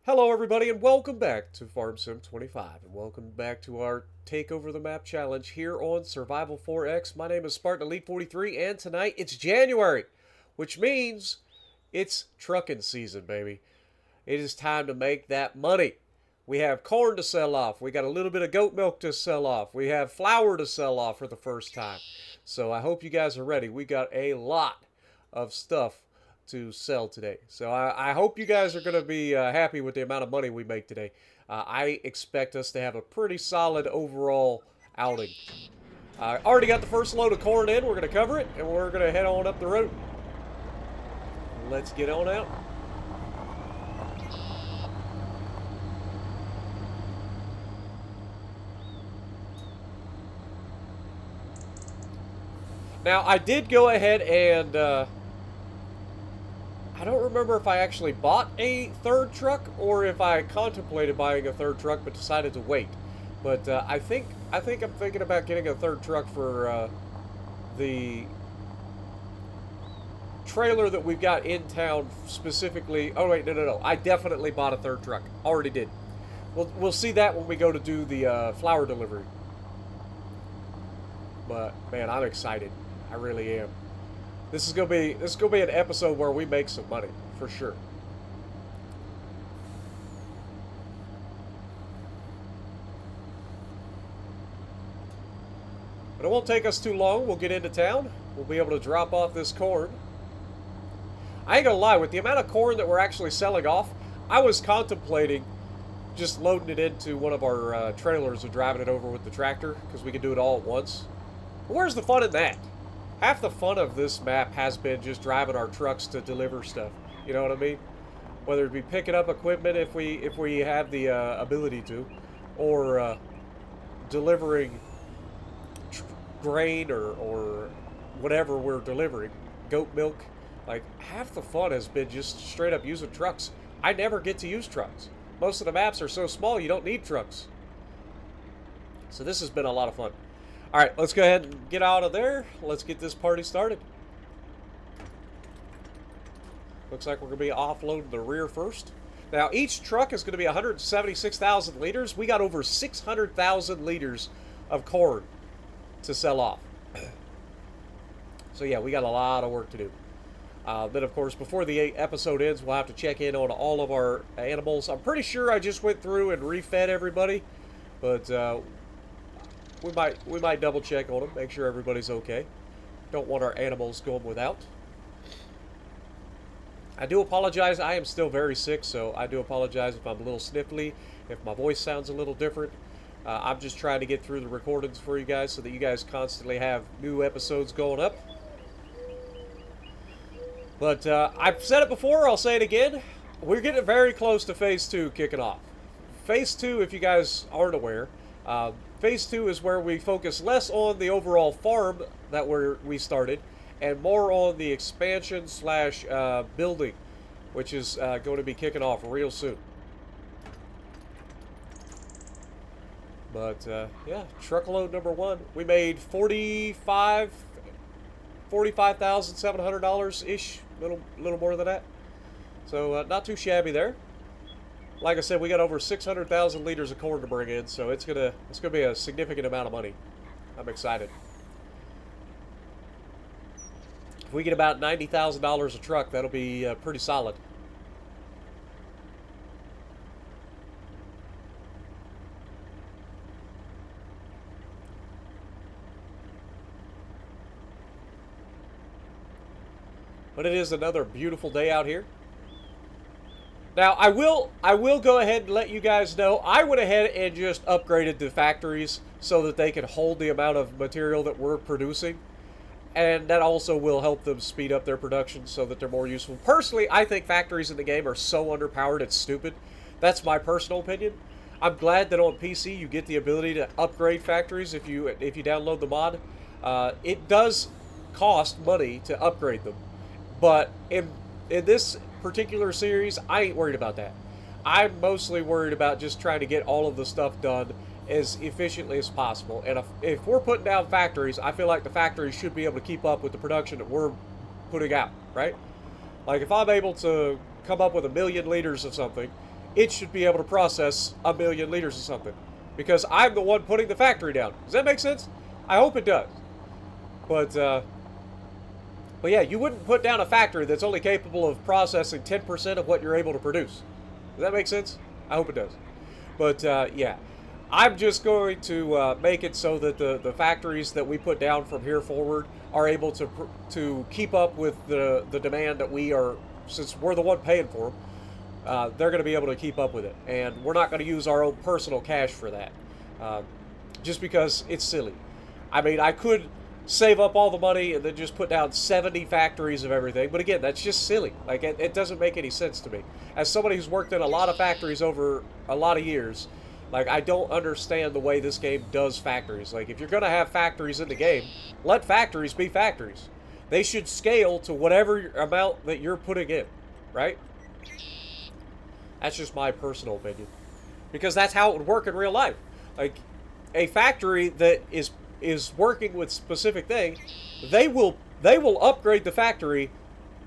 Hello, everybody, and welcome back to Farm Sim 25, and welcome back to our Take Over the Map challenge here on Survival 4X. My name is Spartan Elite 43, and tonight it's January, which means it's trucking season, baby. It is time to make that money. We have corn to sell off. We got a little bit of goat milk to sell off. We have flour to sell off for the first time. So I hope you guys are ready. We got a lot of stuff to sell today. So I hope you guys are going to be happy with the amount of money we make today. I expect us to have a pretty solid overall outing. I already got the first load of corn in. We're going to cover it, and we're going to head on up the road. Let's get on out. Now, I did go ahead and I don't remember if I actually bought a third truck or if I contemplated buying a third truck but decided to wait. But I think I'm thinking about getting a third truck for the trailer that we've got in town specifically. Oh wait, no. I definitely bought a third truck. Already did. We'll see that when we go to do the flour delivery. But man, I'm excited. I really am. This is gonna be an episode where we make some money for sure. But it won't take us too long. We'll get into town. We'll be able to drop off this corn. I ain't gonna lie, with the amount of corn that we're actually selling off, I was contemplating just loading it into one of our trailers and driving it over with the tractor because we can do it all at once. But where's the fun in that? Half the fun of this map has been just driving our trucks to deliver stuff. You know what I mean? Whether it be picking up equipment if we have the ability to, or delivering grain or whatever we're delivering, goat milk. Like half the fun has been just straight up using trucks. I never get to use trucks. Most of the maps are so small you don't need trucks. So this has been a lot of fun. All right, let's go ahead and get out of there. Let's get this party started. Looks like we're going to be offloading the rear first. Now, each truck is going to be 176,000 liters. We got over 600,000 liters of corn to sell off. So, yeah, we got a lot of work to do. Then, of course, before the episode ends, we'll have to check in on all of our animals. I'm pretty sure I just went through and refed everybody, but we might double check on them, make sure everybody's okay. Don't want our animals going without. I do apologize. I am still very sick, so I do apologize if I'm a little sniffly, if my voice sounds a little different. I'm just trying to get through the recordings for you guys so that you guys constantly have new episodes going up. But I've said it before, I'll say it again. We're getting very close to Phase 2 kicking off. Phase 2, if you guys aren't aware, Phase 2 is where we focus less on the overall farm that we started and more on the expansion slash building, which is going to be kicking off real soon. But yeah, truckload number one. We made $45,700-ish, little more than that. So not too shabby there. Like I said, we got over 600,000 liters of corn to bring in, so it's gonna be a significant amount of money. I'm excited. If we get about $90,000 a truck, that'll be pretty solid. But it is another beautiful day out here. Now, I will go ahead and let you guys know, I went ahead and just upgraded the factories so that they can hold the amount of material that we're producing. And that also will help them speed up their production so that they're more useful. Personally, I think factories in the game are so underpowered, it's stupid. That's my personal opinion. I'm glad that on PC you get the ability to upgrade factories if you download the mod. It does cost money to upgrade them. But in this particular series, I ain't worried about that. I'm mostly worried about just trying to get all of the stuff done as efficiently as possible. And if we're putting down factories, I feel like the factories should be able to keep up with the production that we're putting out, right? Like if I'm able to come up with 1 million liters of something it should be able to process 1,000,000 liters or something. Because I'm the one putting the factory down. Does that make sense? I hope it does. But yeah, you wouldn't put down a factory that's only capable of processing 10% of what you're able to produce. Does that make sense? I hope it does. But yeah, I'm just going to make it so that the factories that we put down from here forward are able to keep up with the demand that we are, since we're the one paying for them. They're going to be able to keep up with it, and we're not going to use our own personal cash for that, just because it's silly. I mean, I could save up all the money and then just put down 70 factories of everything, but again, that's just silly. Like, it doesn't make any sense to me. As somebody who's worked in a lot of factories over a lot of years, like, I don't understand the way this game does factories. Like, if you're going to have factories in the game, let factories be factories. They should scale to whatever amount that you're putting in, right? That's just my personal opinion. Because that's how it would work in real life. Like, a factory that is working with specific thing, they will upgrade the factory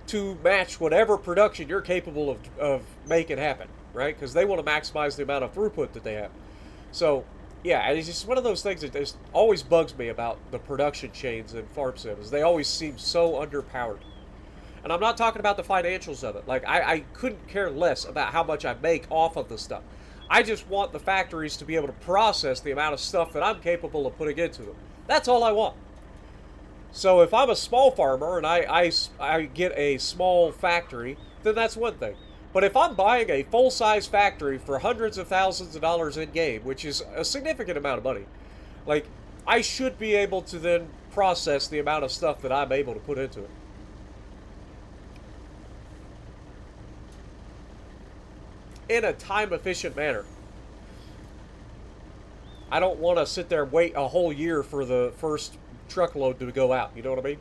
to match whatever production you're capable of making happen, right? Because they want to maximize the amount of throughput that they have. So, yeah, it's just one of those things that just always bugs me about the production chains in farm sims. They always seem so underpowered. And I'm not talking about the financials of it. Like, I couldn't care less about how much I make off of the stuff. I just want the factories to be able to process the amount of stuff that I'm capable of putting into them. That's all I want. So if I'm a small farmer and I get a small factory, then that's one thing. But if I'm buying a full-size factory for hundreds of thousands of dollars in-game, which is a significant amount of money, like, I should be able to then process the amount of stuff that I'm able to put into it. In a time-efficient manner. I don't want to sit there and wait a whole year for the first truckload to go out. You know what I mean?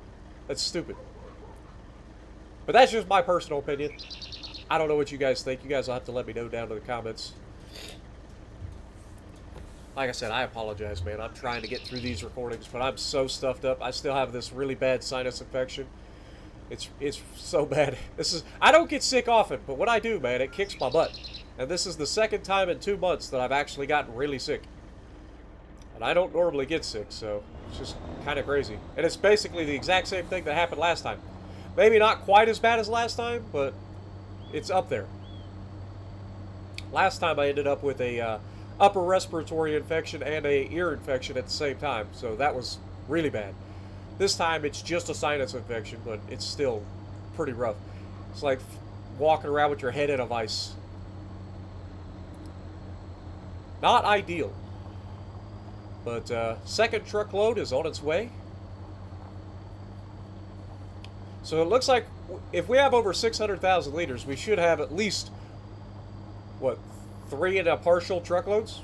That's stupid. But that's just my personal opinion. I don't know what you guys think. You guys will have to let me know down in the comments. Like I said, I apologize, man. I'm trying to get through these recordings, but I'm so stuffed up. I still have this really bad sinus infection. It's so bad. I don't get sick often, but when I do, man, it kicks my butt. And this is the second time in 2 months that I've actually gotten really sick. And I don't normally get sick, so it's just kind of crazy. And it's basically the exact same thing that happened last time. Maybe not quite as bad as last time, but it's up there. Last time I ended up with a upper respiratory infection and a ear infection at the same time, so that was really bad. This time it's just a sinus infection, but it's still pretty rough. It's like walking around with your head in a vice. Not ideal. But second truckload is on its way. So it looks like if we have over 600,000 liters, we should have at least, what, 3 and a partial truckloads?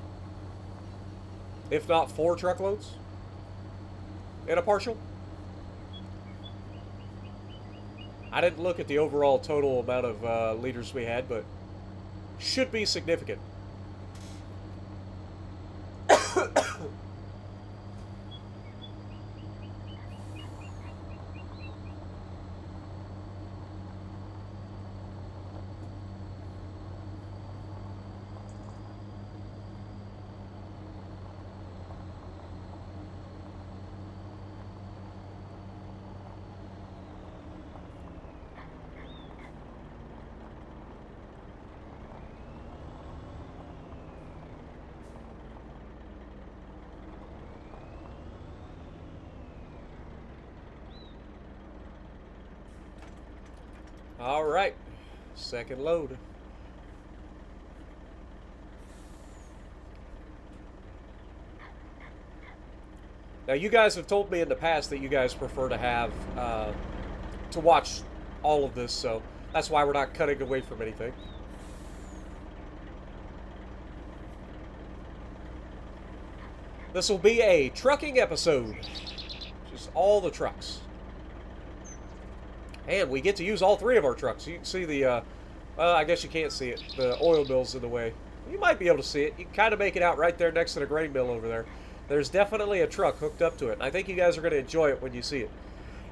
If not 4 truckloads? And a partial? I didn't look at the overall total amount of liters we had, but should be significant. All right, second load. Now, you guys have told me in the past that you guys prefer to have, to watch all of this, so that's why we're not cutting away from anything. This will be a trucking episode. Just all the trucks. And we get to use all 3 of our trucks. You can see the, I guess you can't see it. The oil mill's in the way. You might be able to see it. You can kind of make it out right there next to the grain mill over there. There's definitely a truck hooked up to it. And I think you guys are going to enjoy it when you see it.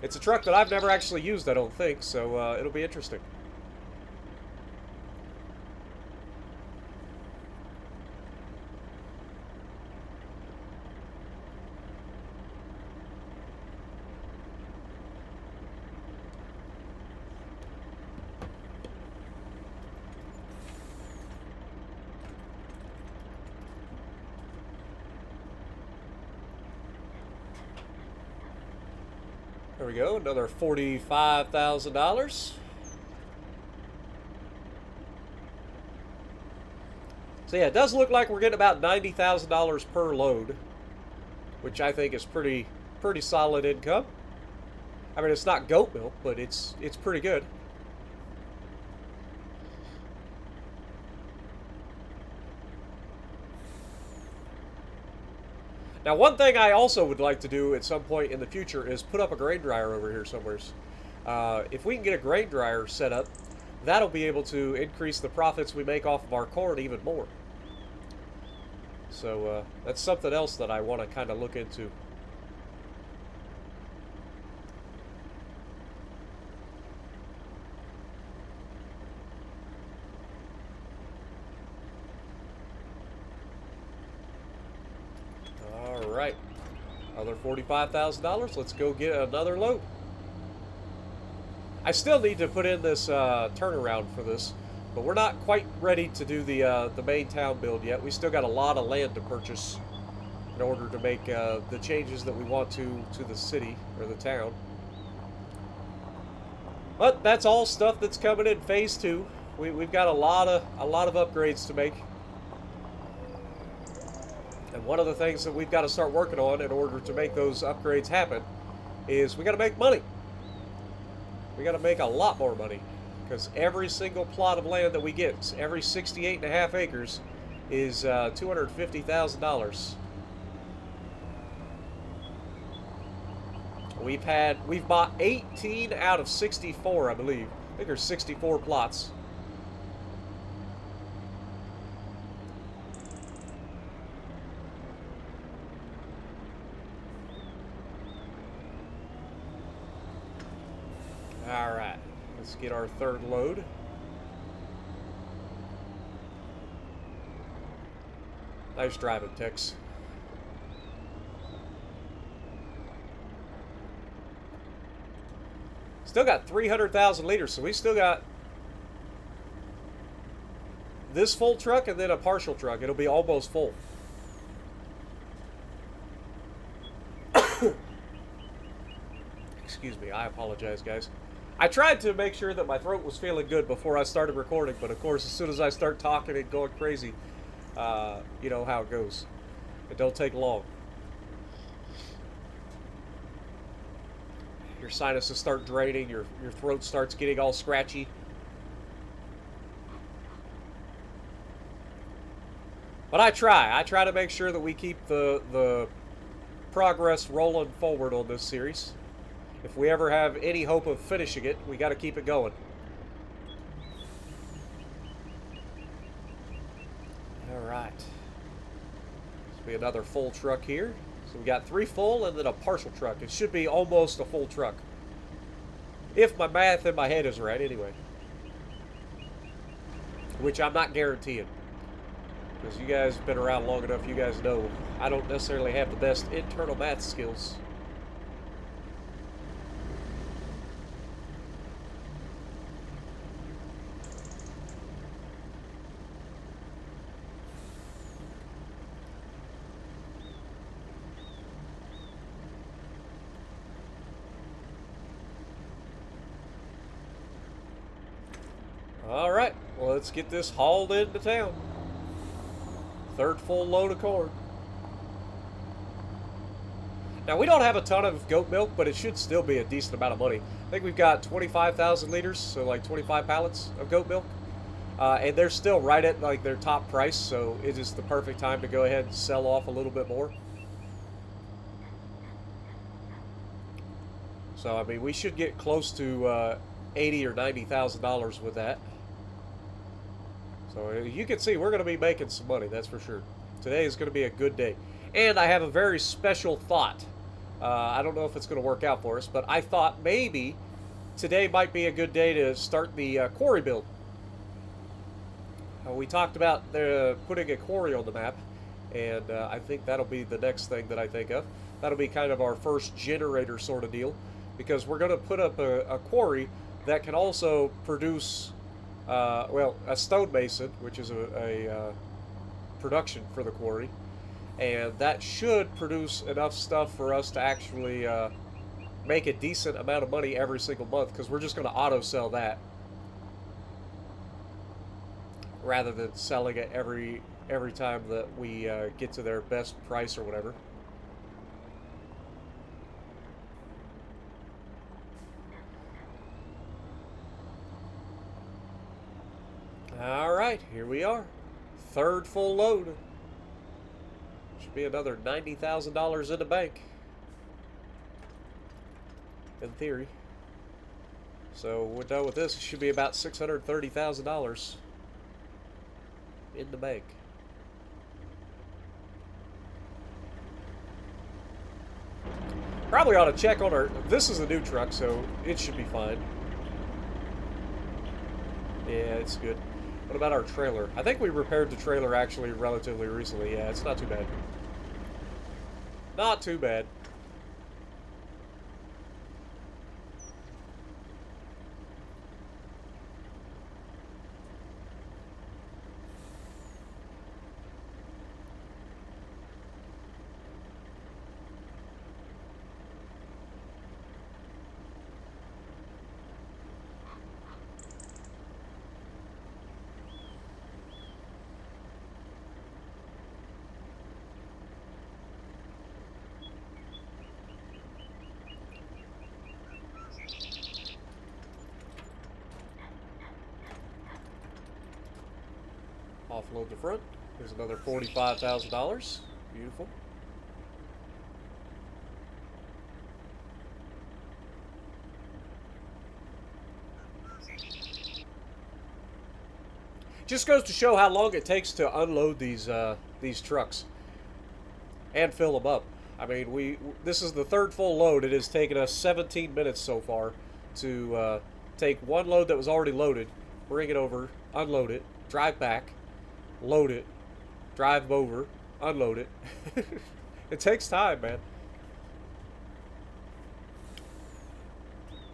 It's a truck that I've never actually used, I don't think, so it'll be interesting. There we go, another $45,000. So yeah, it does look like we're getting about $90,000 per load, which I think is pretty solid income. I mean, it's not goat milk, but it's pretty good. Now, one thing I also would like to do at some point in the future is put up a grain dryer over here somewhere. If we can get a grain dryer set up, that'll be able to increase the profits we make off of our corn even more. So that's something else that I want to kind of look into. All right, another $45,000. Let's go get another load. I still need to put in this turnaround for this, but we're not quite ready to do the main town build yet. We still got a lot of land to purchase in order to make the changes that we want to the city or the town. But that's all stuff that's coming in phase 2. We've got a lot of upgrades to make. And one of the things that we've got to start working on in order to make those upgrades happen is we got to make money. We got to make a lot more money, because every single plot of land that we get, every 68.5 acres, is $250,000. We've bought 18 out of 64, I believe. I think there's 64 plots. All right, let's get our third load. Nice driving, Tex. Still got 300,000 liters, so we still got this full truck and then a partial truck. It'll be almost full. Excuse me, I apologize, guys. I tried to make sure that my throat was feeling good before I started recording, but of course, as soon as I start talking and going crazy, you know how it goes. It don't take long. Your sinuses start draining, your throat starts getting all scratchy. But I try to make sure that we keep the progress rolling forward on this series. If we ever have any hope of finishing it, we got to keep it going. All right. This will be another full truck here. So we got 3 full and then a partial truck. It should be almost a full truck, if my math in my head is right anyway. Which I'm not guaranteeing, because you guys have been around long enough, you guys know I don't necessarily have the best internal math skills. Alright, well, let's get this hauled into town. Third full load of corn. Now, we don't have a ton of goat milk, but it should still be a decent amount of money. I think we've got 25,000 liters, so like 25 pallets of goat milk. And they're still right at like their top price, so it is the perfect time to go ahead and sell off a little bit more. So, I mean, we should get close to $80,000 or $90,000 with that. So you can see we're going to be making some money, that's for sure. Today is going to be a good day. And I have a very special thought. I don't know if it's going to work out for us, but I thought maybe today might be a good day to start the quarry build. We talked about putting a quarry on the map, and I think that'll be the next thing that I think of. That'll be kind of our first generator sort of deal, because we're going to put up a quarry that can also produce, well, a stonemason, which is a production for the quarry, and that should produce enough stuff for us to actually make a decent amount of money every single month, because we're just going to auto sell that rather than selling it every time that we get to their best price or whatever. All right, here we are. Third full load. Should be another $90,000 in the bank. In theory. So we're done with this. It should be about $630,000 in the bank. Probably ought to check on our... This is a new truck, so it should be fine. Yeah, it's good. What about our trailer? I think we repaired the trailer actually relatively recently. Yeah, it's not too bad. Not too bad. Offload the front. There's another $45,000. Beautiful. Just goes to show how long it takes to unload these trucks and fill them up. I mean, this is the third full load. It has taken us 17 minutes so far to take one load that was already loaded, bring it over, unload it, drive back, load it, drive over, unload it. It takes time, man.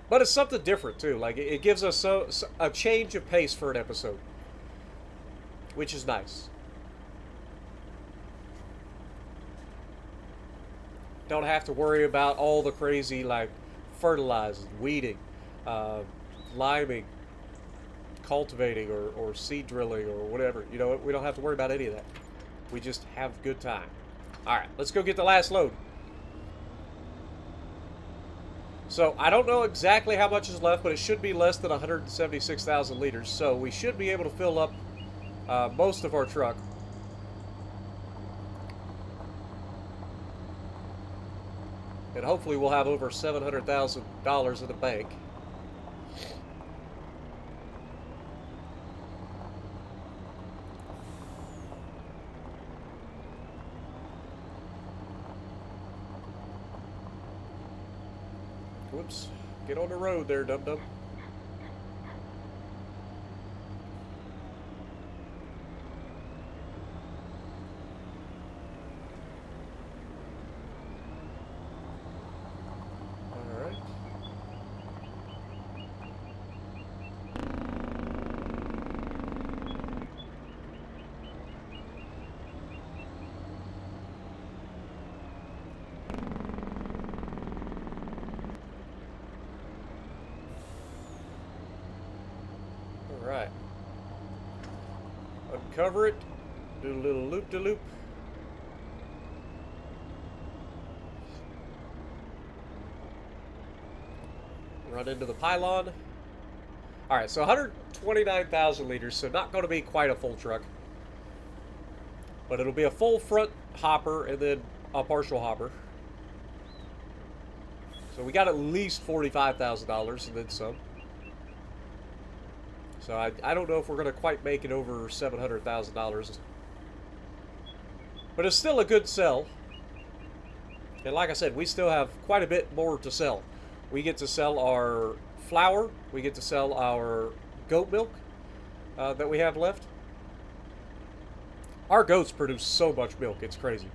But it's something different, too. Like, it gives us a change of pace for an episode, which is nice. Don't have to worry about all the crazy, like, fertilizing, weeding, liming, cultivating, or seed drilling, or whatever. You know, we don't have to worry about any of that. We just have a good time. Alright, let's go get the last load. So, I don't know exactly how much is left, but it should be less than 176,000 liters. So, we should be able to fill up most of our truck. And hopefully we'll have over $700,000 in the bank. Whoops. Get on the road there, dum-dum. Alright. Alright. Uncover it. Do a little loop-de-loop. Run into the pylon. Alright, so 129,000 liters, so not going to be quite a full truck. But it'll be a full front hopper and then a partial hopper. So we got at least $45,000 and then some. So I don't know if we're going to quite make it over $700,000. But it's still a good sell. And like I said, we still have quite a bit more to sell. We get to sell our flour. We get to sell our goat milk that we have left. Our goats produce so much milk, it's crazy.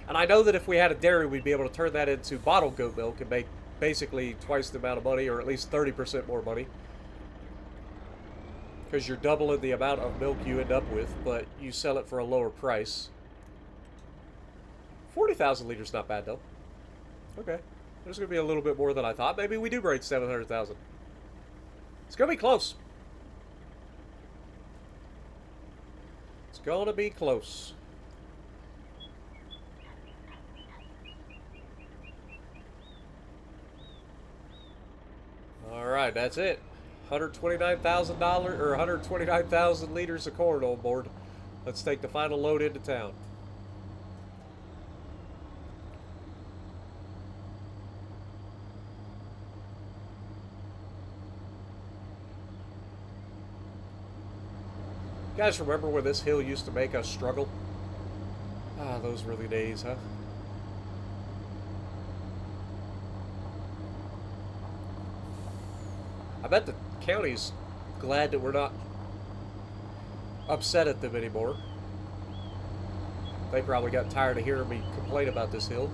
And I know that if we had a dairy, we'd be able to turn that into bottled goat milk and make basically twice the amount of money, or at least 30% more money. Because you're doubling the amount of milk you end up with, but you sell it for a lower price. 40,000 liters not bad, though. Okay. There's going to be a little bit more than I thought. Maybe we do break 700,000. It's going to be close. It's going to be close. All right, that's it. $129,000 or 129,000 liters of corn on board. Let's take the final load into town. You guys remember when this hill used to make us struggle? Ah, those were the days, huh? I bet the county's glad that we're not upset at them anymore. They probably got tired of hearing me complain about this hill.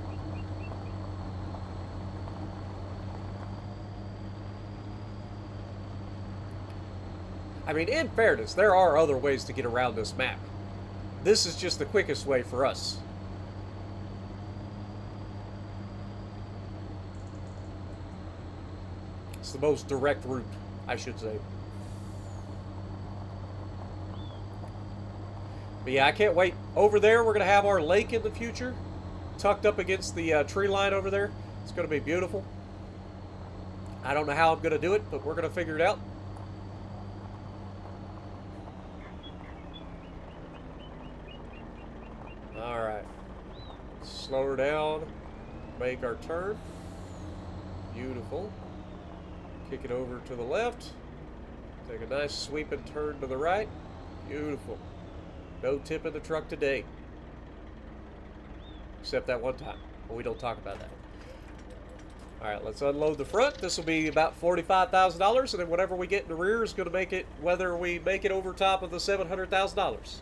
I mean, in fairness, there are other ways to get around this map. This is just the quickest way for us. It's the most direct route, I should say. But yeah, I can't wait. Over there, we're going to have our lake in the future, tucked up against the tree line over there. It's going to be beautiful. I don't know how I'm going to do it, but we're going to figure it out. Alright. Slow her down. Make our turn. Beautiful. Kick it over to the left. Take a nice sweeping turn to the right. Beautiful. No tip in the truck today. Except that one time. But we don't talk about that. Alright, let's unload the front. This will be about $45,000, and then whatever we get in the rear is going to make it, whether we make it over top of the $700,000.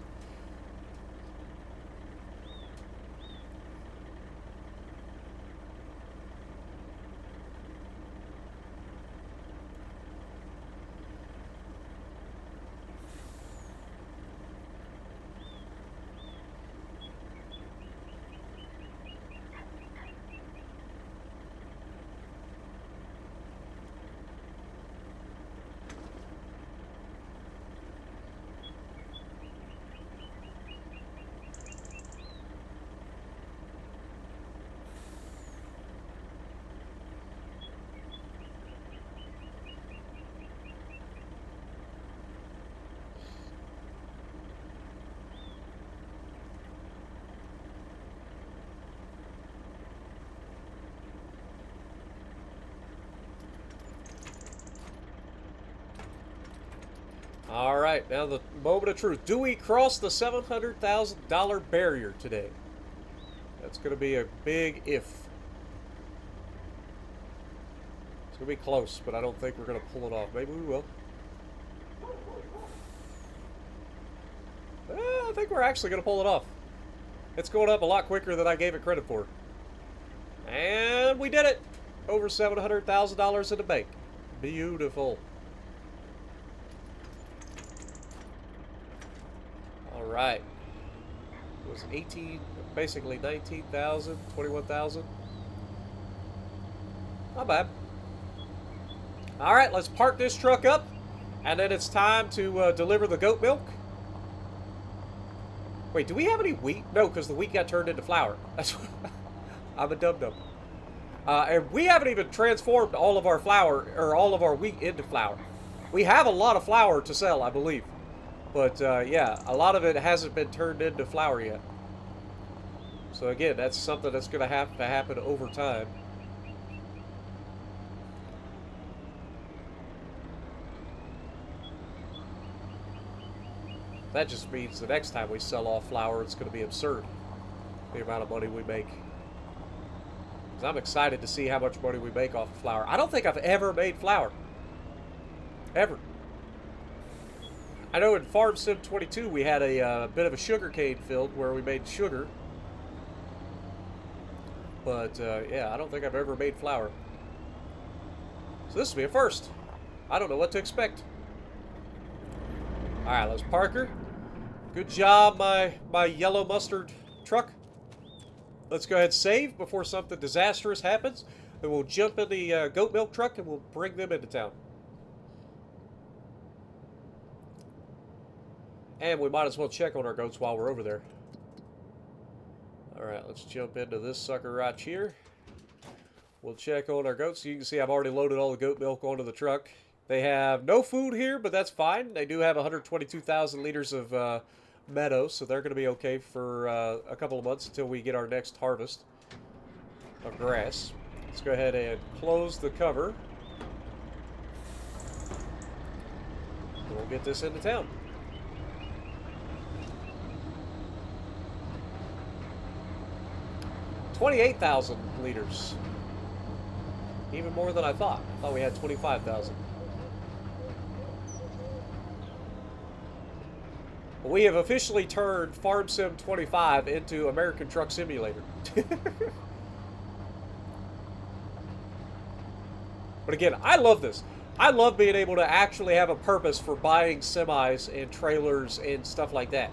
Alright, now the moment of truth. Do we cross the $700,000 barrier today? That's going to be a big if. It's going to be close, but I don't think we're going to pull it off. Maybe we will. I think we're actually going to pull it off. It's going up a lot quicker than I gave it credit for. And we did it! Over $700,000 in the bank. Beautiful. Alright. It was 18, basically 19,000, 21,000. Not bad. Alright, let's park this truck up. And then it's time to deliver the goat milk. Wait, do we have any wheat? No, because the wheat got turned into flour. That's what I'm a dum-dum. And we haven't even transformed all of our flour, or all of our wheat into flour. We have a lot of flour to sell, I believe. But, yeah, a lot of it hasn't been turned into flour yet. So, again, that's something that's going to have to happen over time. That just means the next time we sell off flour, it's going to be absurd. The amount of money we make. Because I'm excited to see how much money we make off of flour. I don't think I've ever made flour. Ever. I know in Farm Sim 22 we had a bit of a sugarcane field where we made sugar. But, yeah, I don't think I've ever made flour. So this will be a first. I don't know what to expect. Alright, let's park her. Good job, my yellow mustard truck. Let's go ahead and save before something disastrous happens. and we'll jump in the goat milk truck and we'll bring them into town. And we might as well check on our goats while we're over there. Alright, let's jump into this sucker right here. We'll check on our goats. You can see I've already loaded all the goat milk onto the truck. They have no food here, but that's fine. They do have 122,000 liters of meadow, so they're going to be okay for a couple of months until we get our next harvest of grass. Let's go ahead and close the cover. And we'll get this into town. 28,000 liters. Even more than I thought. I thought we had 25,000. We have officially turned Farm Sim 25 into American Truck Simulator. But again, I love this. I love being able to actually have a purpose for buying semis and trailers and stuff like that.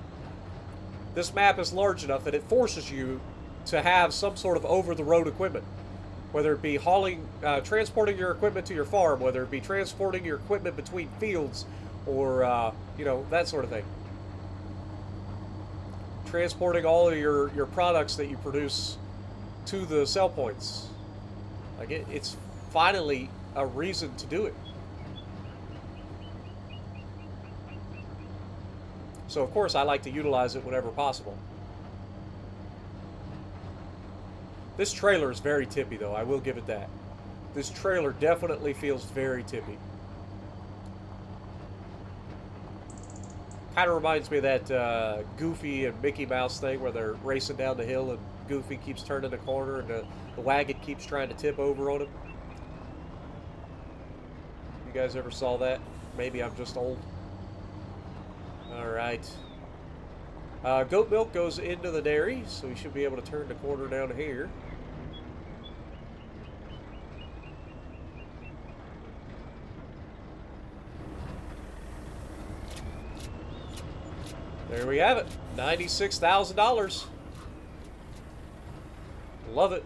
This map is large enough that it forces you to have some sort of over-the-road equipment. Whether it be hauling, transporting your equipment to your farm, whether it be transporting your equipment between fields, or, you know, that sort of thing. Transporting all of your products that you produce to the sell points. Like, it's finally a reason to do it. So, of course, I like to utilize it whenever possible. This trailer is very tippy, though. I will give it that. This trailer definitely feels very tippy. Kind of reminds me of that Goofy and Mickey Mouse thing where they're racing down the hill and Goofy keeps turning the corner and the wagon keeps trying to tip over on him. You guys ever saw that? Maybe I'm just old. Alright. Goat milk goes into the dairy, so we should be able to turn the corner down here. There we have it. $96,000. Love it.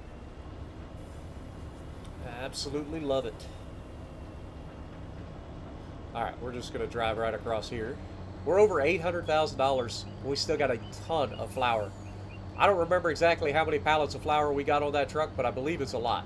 Absolutely love it. Alright, we're just going to drive right across here. We're over $800,000. We still got a ton of flour. I don't remember exactly how many pallets of flour we got on that truck, but I believe it's a lot.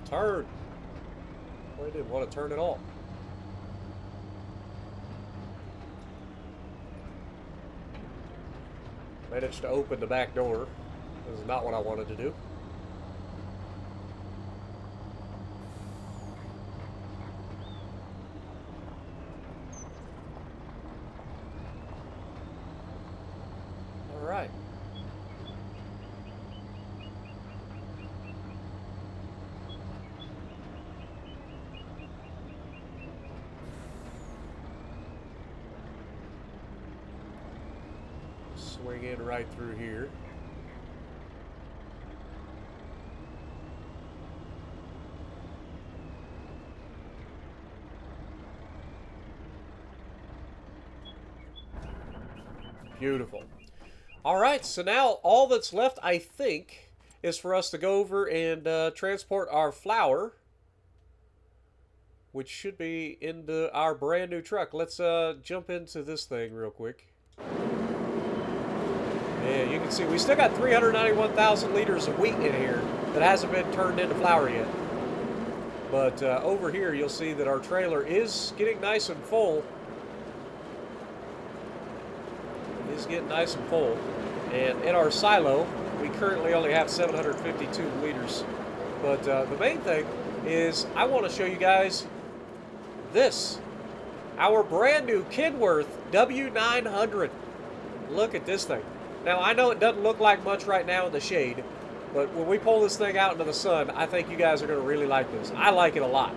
Turn. Well, I didn't want to turn at all. Managed to open the back door. This is not what I wanted to do. All right. Swing in right through here. Beautiful. All right, so now all that's left, I think, is for us to go over and transport our flour, which should be into our brand new truck. Let's jump into this thing real quick. Yeah, you can see we still got 391,000 liters of wheat in here that hasn't been turned into flour yet. But over here, you'll see that our trailer is getting nice and full. It is getting nice and full. And in our silo, we currently only have 752 liters. But the main thing is I want to show you guys this. Our brand new Kenworth W900. Look at this thing. Now, I know it doesn't look like much right now in the shade, but when we pull this thing out into the sun, I think you guys are going to really like this. I like it a lot.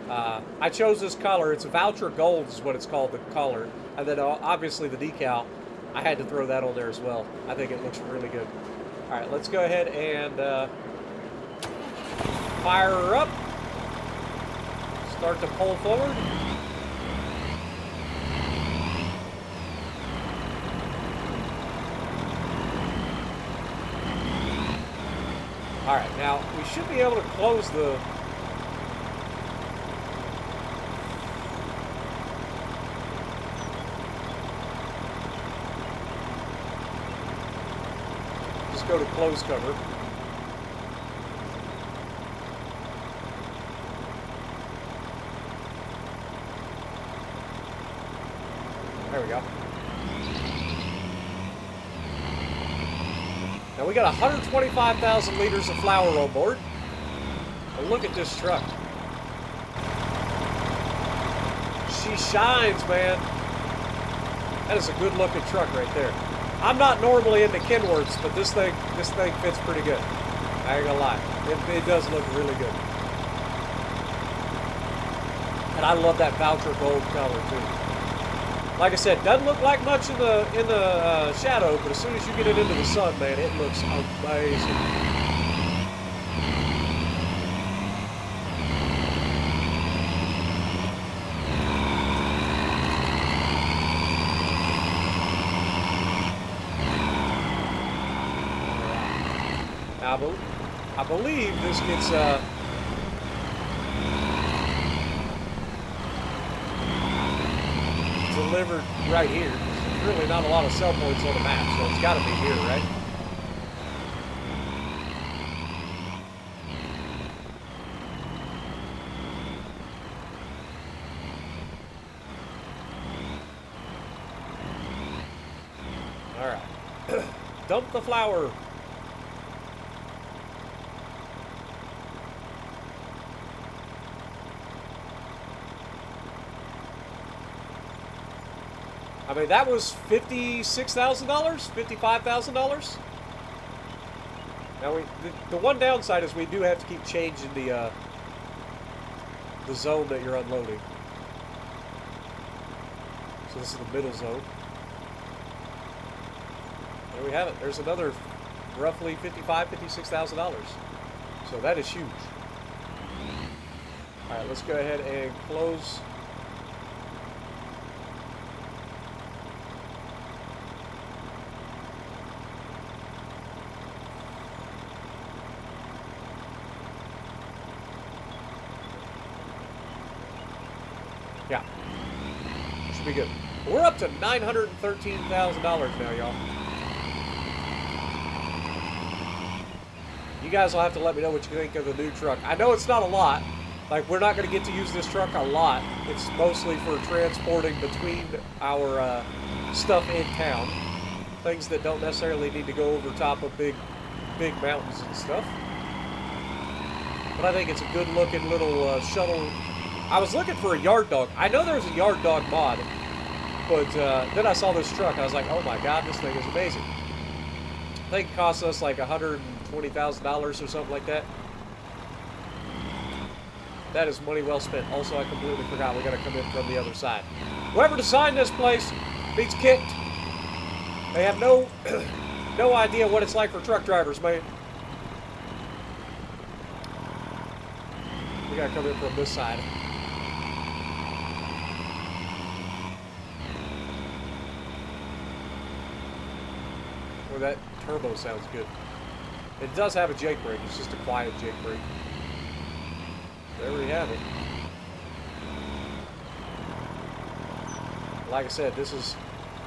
I chose this color. It's a Voucher Gold is what it's called, the color. And then obviously the decal, I had to throw that on there as well. I think it looks really good. All right, let's go ahead and fire her up. Start to pull forward. All right, now we should be able to close the... Just go to close cover. There we go. Now we got 125,000 liters of flour on board. And look at this truck. She shines, man. That is a good looking truck right there. I'm not normally into Kenworths, but this thing fits pretty good. I ain't gonna lie. It does look really good. And I love that Voucher Gold color too. Like I said, doesn't look like much in the shadow, but as soon as you get it into the sun, man, it looks amazing. Now, I believe this gets delivered right here. There's really not a lot of cell points on the map, so it's got to be here, right? All right. Dump the flour. I mean, that was $56,000, $55,000. Now, the one downside is we do have to keep changing the zone that you're unloading. So this is the middle zone. There we have it. There's another roughly $55,000, $56,000. So that is huge. All right, let's go ahead and close. Yeah, should be good. We're up to $913,000 now, y'all. You guys will have to let me know what you think of the new truck. I know it's not a lot. Like, we're not going to get to use this truck a lot. It's mostly for transporting between our stuff in town. Things that don't necessarily need to go over top of big mountains and stuff. But I think it's a good looking little shuttle. I was looking for a yard dog. I know there's a yard dog mod, but then I saw this truck. I was like, oh my god, this thing is amazing. I think it cost us like $120,000 or something like that. That is money well spent. Also, I completely forgot we got to come in from the other side. Whoever designed this place needs kicked. They have no idea what it's like for truck drivers, man. We got to come in from this side. Well, that turbo sounds good. It does have a Jake brake. It's just a quiet Jake brake. There we have it. Like I said, this is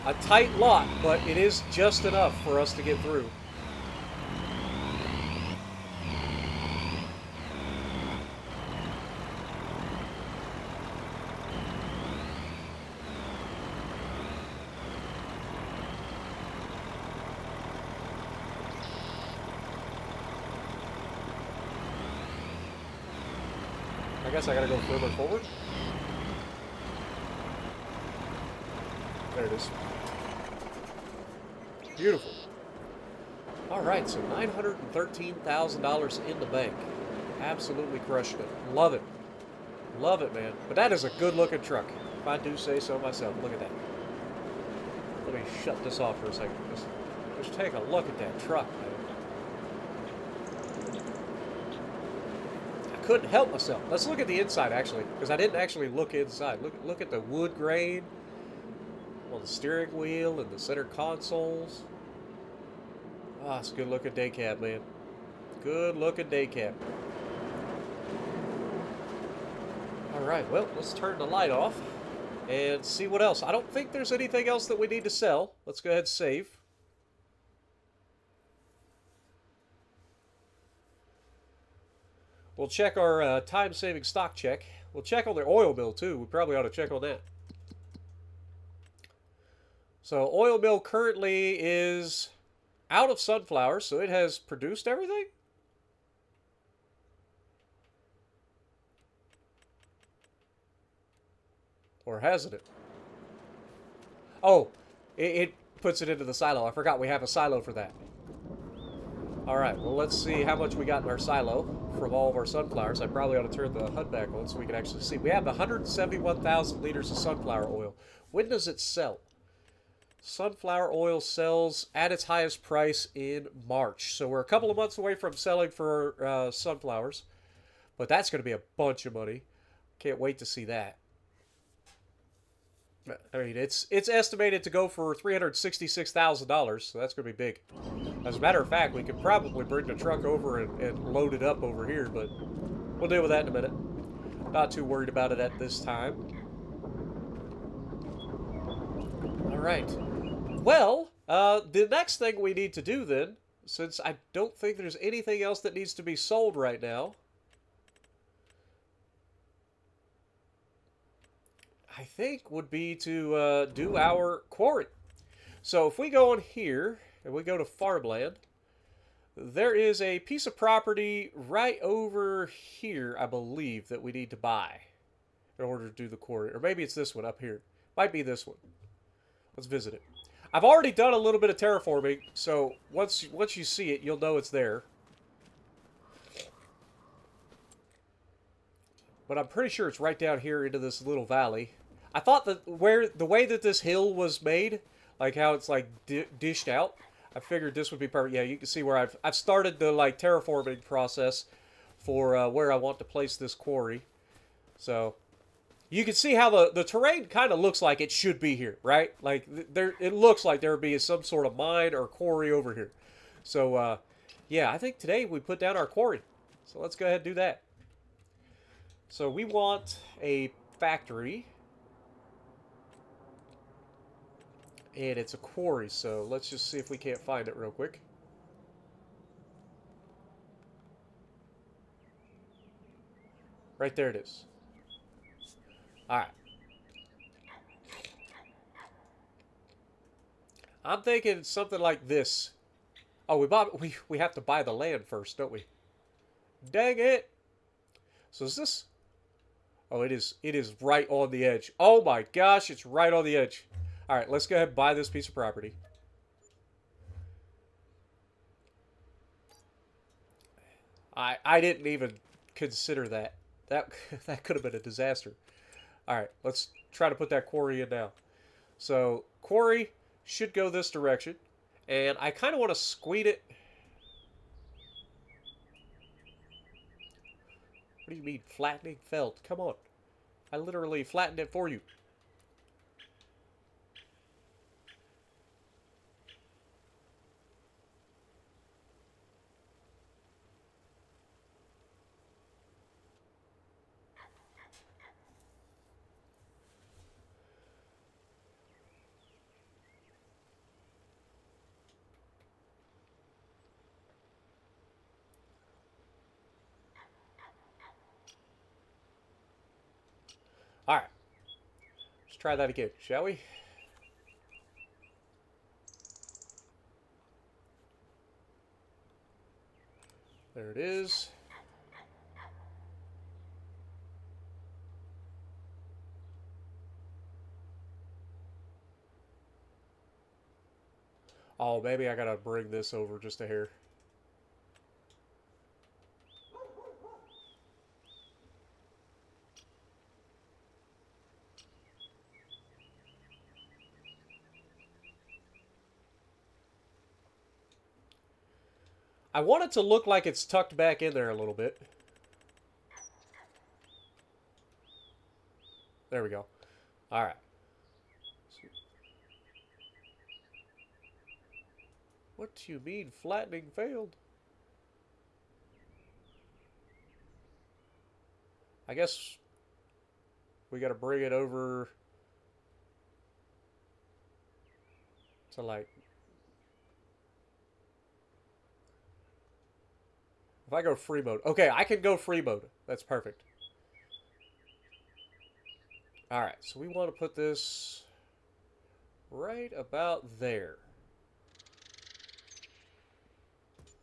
a tight lot, but it is just enough for us to get through. I guess I gotta go further forward. There it is. Beautiful. Alright, so $913,000 in the bank. Absolutely crushed it. Love it. Love it, man. But that is a good looking truck, if I do say so myself. Look at that. Let me shut this off for a second. Just take a look at that truck, man. I couldn't help myself. Let's look at the inside, actually, because I didn't actually look inside. Look at the wood grain on the steering wheel and the center consoles. Ah, it's a good looking day cab, man. Good looking day cab. Alright, well, let's turn the light off and see what else. I don't think there's anything else that we need to sell. Let's go ahead and save. We'll check our time-saving stock check. We'll check on the oil bill, too. We probably ought to check on that. So, oil mill currently is out of sunflowers, so it has produced everything? Or hasn't it? Oh, it puts it into the silo. I forgot we have a silo for that. Alright, well, let's see how much we got in our silo from all of our sunflowers. I probably ought to turn the HUD back on so we can actually see. We have 171,000 liters of sunflower oil. When does it sell? Sunflower oil sells at its highest price in March. So we're a couple of months away from selling for sunflowers. But that's going to be a bunch of money. Can't wait to see that. I mean, it's estimated to go for $366,000, so that's going to be big. As a matter of fact, we could probably bring the truck over and load it up over here, but we'll deal with that in a minute. Not too worried about it at this time. Alright. Well, the next thing we need to do then, since I don't think there's anything else that needs to be sold right now, I think would be to do our quarry. So if we go in here and we go to farmland, there is a piece of property right over here, I believe, that we need to buy in order to do the quarry. Or maybe it's this one up here. Might be this one. Let's visit it. I've already done a little bit of terraforming, so once you see it, you'll know it's there. But I'm pretty sure it's right down here into this little valley. I thought that the way that this hill was made, like how it's like dished out, I figured this would be perfect. Yeah, you can see where I've started the like terraforming process for where I want to place this quarry. So you can see how the terrain kind of looks like it should be here, right? Like it looks like there would be some sort of mine or quarry over here. So yeah, I think today we put down our quarry. So let's go ahead and do that. So we want a factory. And it's a quarry, so let's just see if we can't find it real quick. Right there it is. Alright. I'm thinking something like this. Oh, we have to buy the land first, don't we? Dang it! So is this... Oh, it is right on the edge. Oh my gosh, it's right on the edge. Alright, let's go ahead and buy this piece of property. I didn't even consider that. That could have been a disaster. Alright, let's try to put that quarry in now. So, quarry should go this direction. And I kind of want to squeeze it. What do you mean, flattening felt? Come on. I literally flattened it for you. Alright. Let's try that again, shall we? There it is. Oh, maybe I gotta bring this over just a hair. I want it to look like it's tucked back in there a little bit. There we go. All right. What do you mean flattening failed? I guess we got to bring it over to like... If I go free mode. Okay, I can go free mode. That's perfect. Alright, so we want to put this right about there.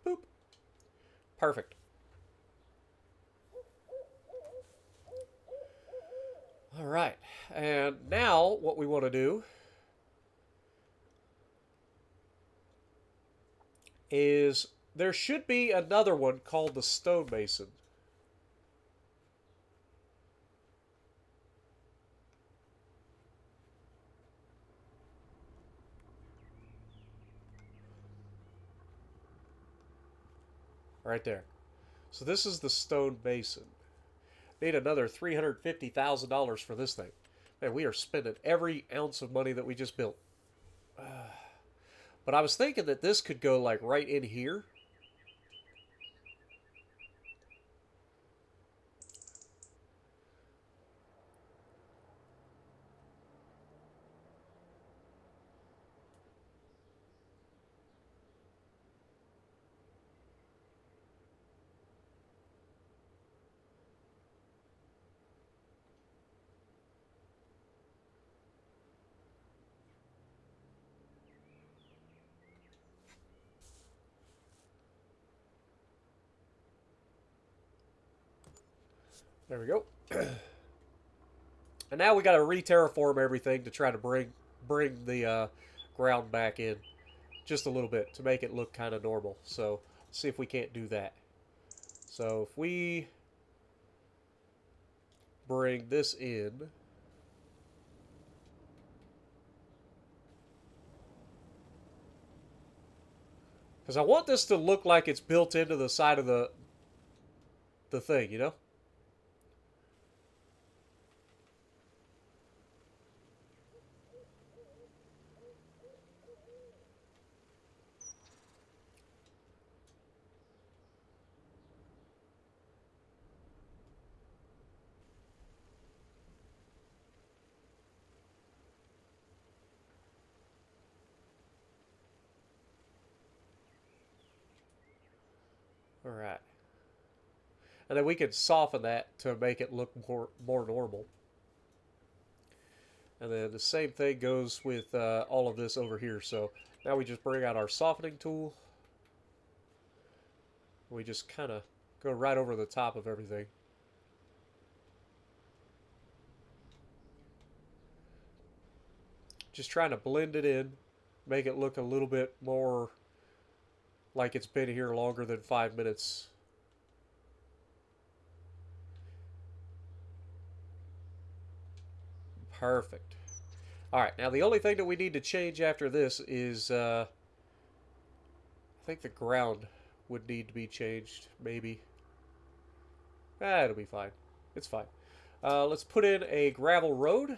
Boop. Perfect. Alright, and now what we want to do is there should be another one called the stonemason. Right there. So this is the stonemason. Need another $350,000 for this thing. Man, we are spending every ounce of money that we just built. But I was thinking that this could go like right in here. There we go. And now we got to re-terraform everything to try to bring the ground back in just a little bit to make it look kind of normal. So let's see if we can't do that. So if we bring this in, because I want this to look like it's built into the side of the thing, you know? All right. And then we can soften that to make it look more normal. And then the same thing goes with all of this over here. So now we just bring out our softening tool. We just kind of go right over the top of everything. Just trying to blend it in, make it look a little bit more like it's been here longer than 5 minutes. Perfect. Alright, now the only thing that we need to change after this is, I think the ground would need to be changed, maybe. It'll be fine. It's fine. Let's put in a gravel road.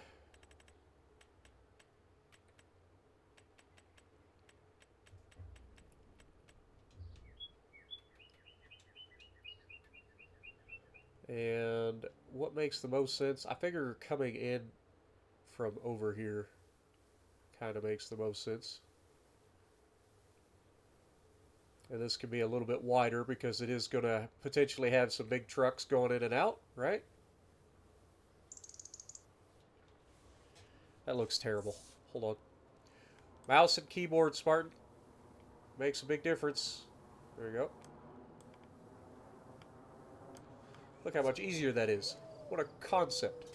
And what makes the most sense? I figure coming in from over here kind of makes the most sense. And this can be a little bit wider because it is going to potentially have some big trucks going in and out, right? That looks terrible. Hold on. Mouse and keyboard, Spartan. Makes a big difference. There we go. Look how much easier that is. What a concept.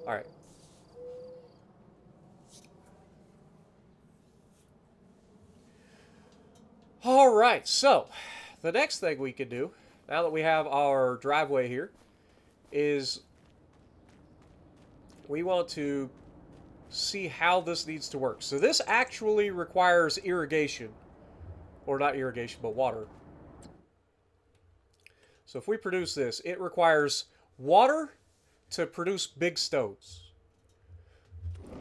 Alright. Alright, so the next thing we can do, now that we have our driveway here, is we want to see how this needs to work. So this actually requires irrigation. Or not irrigation, but water. So if we produce this, it requires water to produce big stones.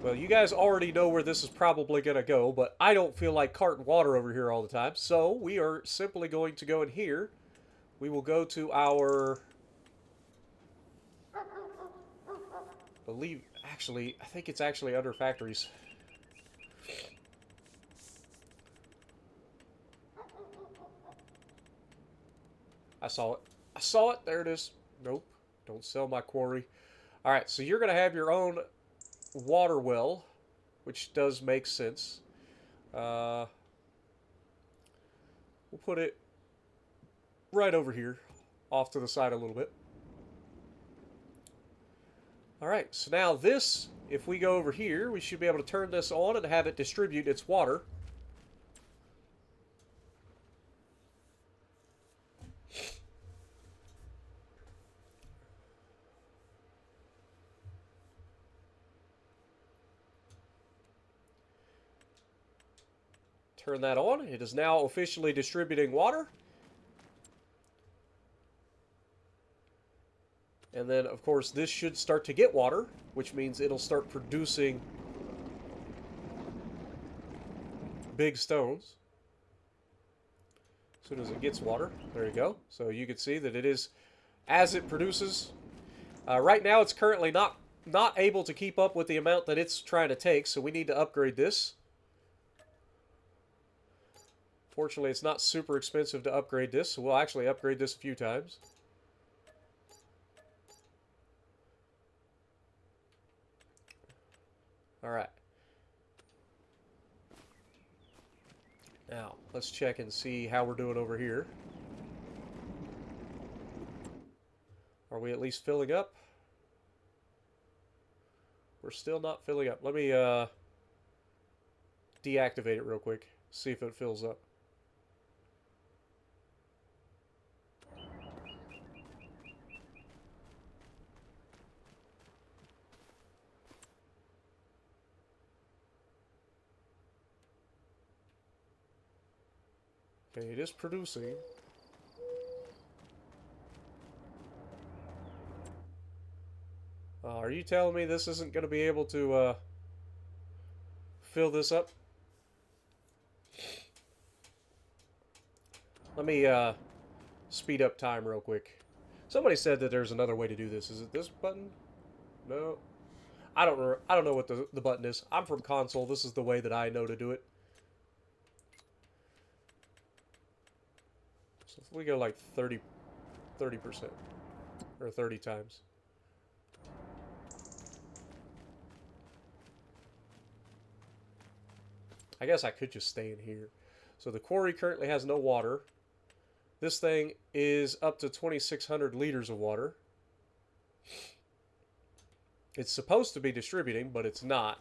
Well, you guys already know where this is probably going to go, but I don't feel like carting water over here all the time. So we are simply going to go in here. We will go to our... I think it's actually under factories. I saw it. I saw it. There it is. Nope. Don't sell my quarry. All right, so you're going to have your own water well, which does make sense. We'll put it right over here, off to the side a little bit. All right, so now this, if we go over here, we should be able to turn this on and have it distribute its water. Turn that on. It is now officially distributing water. And then, of course, this should start to get water, which means it'll start producing big stones. As soon as it gets water, there you go. So you can see that it is, as it produces. Right now, it's currently not able to keep up with the amount that it's trying to take, so we need to upgrade this. Fortunately, it's not super expensive to upgrade this, so we'll actually upgrade this a few times. All right. Now, let's check and see how we're doing over here. Are we at least filling up? We're still not filling up. Let me deactivate it real quick, see if it fills up. Okay, it is producing. Are you telling me this isn't going to be able to fill this up? Let me speed up time real quick. Somebody said that there's another way to do this. Is it this button? No. I don't know what the button is. I'm from console. This is the way that I know to do it. So if we go like 30% or 30 times. I guess I could just stay in here. So the quarry currently has no water. This thing is up to 2,600 liters of water. It's supposed to be distributing, but it's not.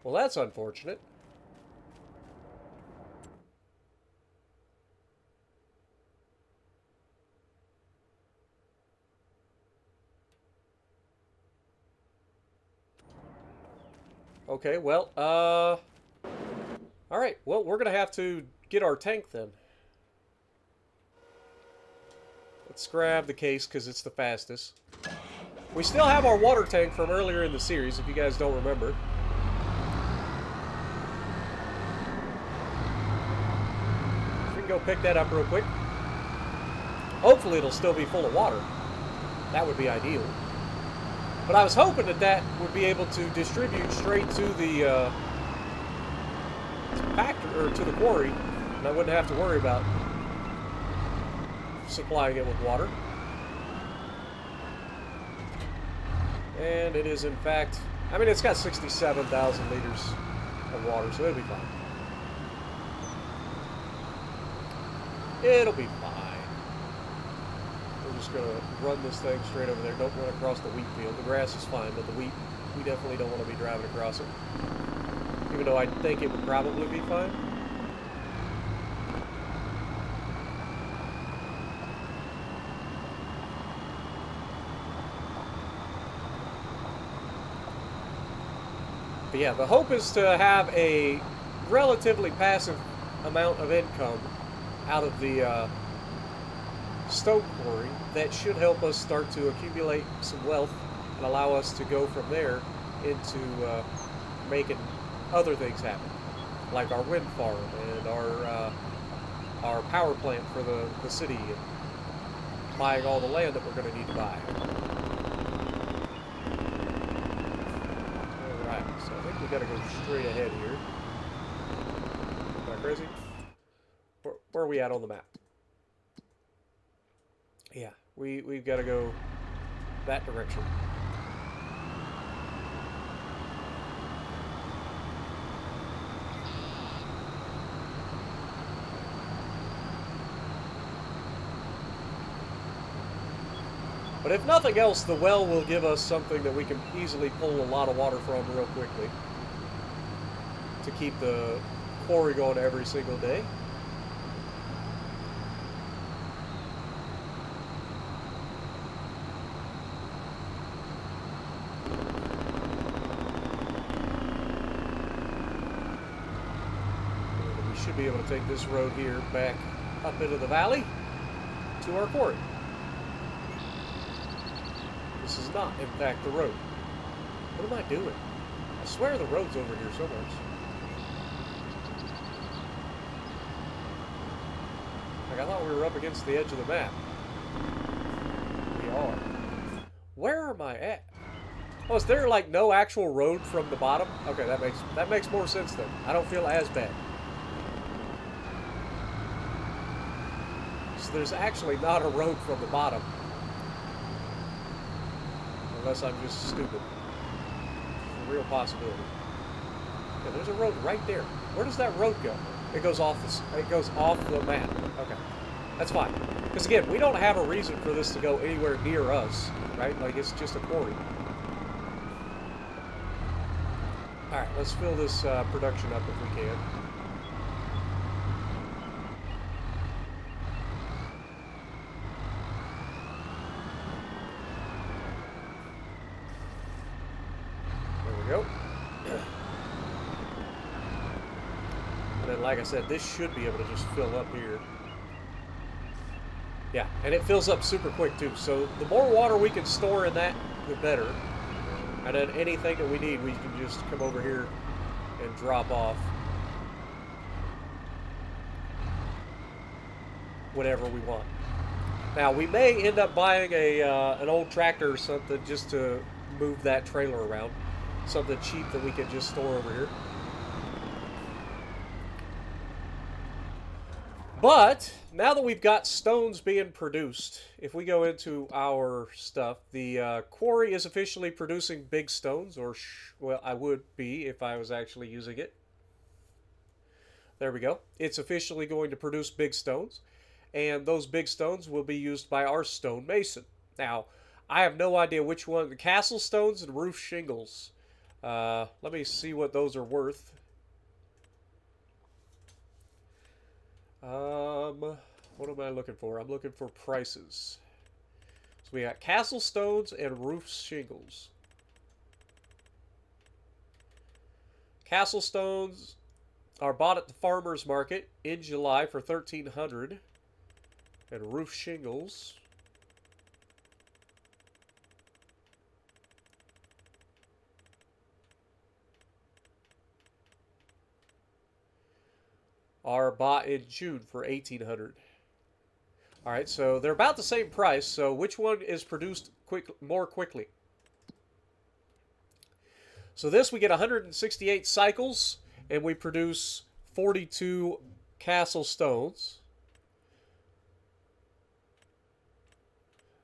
Well, that's unfortunate. Okay, well, alright, well, we're going to have to get our tank then. Let's grab the case because it's the fastest. We still have our water tank from earlier in the series, if you guys don't remember. We can go pick that up real quick. Hopefully it'll still be full of water. That would be ideal. But I was hoping that that would be able to distribute straight to the factory or to the quarry, and I wouldn't have to worry about supplying it with water. And it is, in fact, I mean, it's got 67,000 liters of water, so it'll be fine. It'll be fine. We're just going to run this thing straight over there. Don't run across the wheat field. The grass is fine, but the wheat, we definitely don't want to be driving across it. Even though I think it would probably be fine. But yeah, the hope is to have a relatively passive amount of income out of the stone quarry that should help us start to accumulate some wealth and allow us to go from there into making other things happen, like our wind farm and our power plant for the city, and buying all the land that we're going to need to buy. Alright, so I think we got to go straight ahead here. Am I crazy? Where are we at on the map? Yeah, we've got to go that direction. But if nothing else, the well will give us something that we can easily pull a lot of water from real quickly to keep the quarry going every single day. And we should be able to take this road here back up into the valley to our quarry. This is not, in fact, the road. What am I doing? I swear the road's over here somewhere. Like, I thought we were up against the edge of the map. We are. Where am I at? Oh, is there, like, no actual road from the bottom? Okay, that makes more sense then. I don't feel as bad. So there's actually not a road from the bottom. Unless I'm just stupid. It's a real possibility. Yeah, there's a road right there. Where does that road go? It goes off the map. Okay. That's fine. Because again, we don't have a reason for this to go anywhere near us, right? Like, it's just a quarry. Alright, let's fill this production up if we can. Go. And then, like I said, this should be able to just fill up here. Yeah, and it fills up super quick too. So the more water we can store in that, the better. And then anything that we need, we can just come over here and drop off whatever we want. Now, we may end up buying an old tractor or something just to move that trailer around. Something cheap that we can just store over here. But now that we've got stones being produced, if we go into our stuff, the quarry is officially producing big stones, or well, I would be if I was actually using it. There we go. It's officially going to produce big stones, and those big stones will be used by our stonemason. Now, I have no idea which one. The castle stones and roof shingles. Let me see what those are worth. What am I looking for? I'm looking for prices. So we got castle stones and roof shingles. Castle stones are bought at the farmer's market in July for $1,300, and roof shingles are bought in June for $1,800. All right, so they're about the same price. So which one is produced more quickly? So this, we get 168 cycles, and we produce 42 castle stones.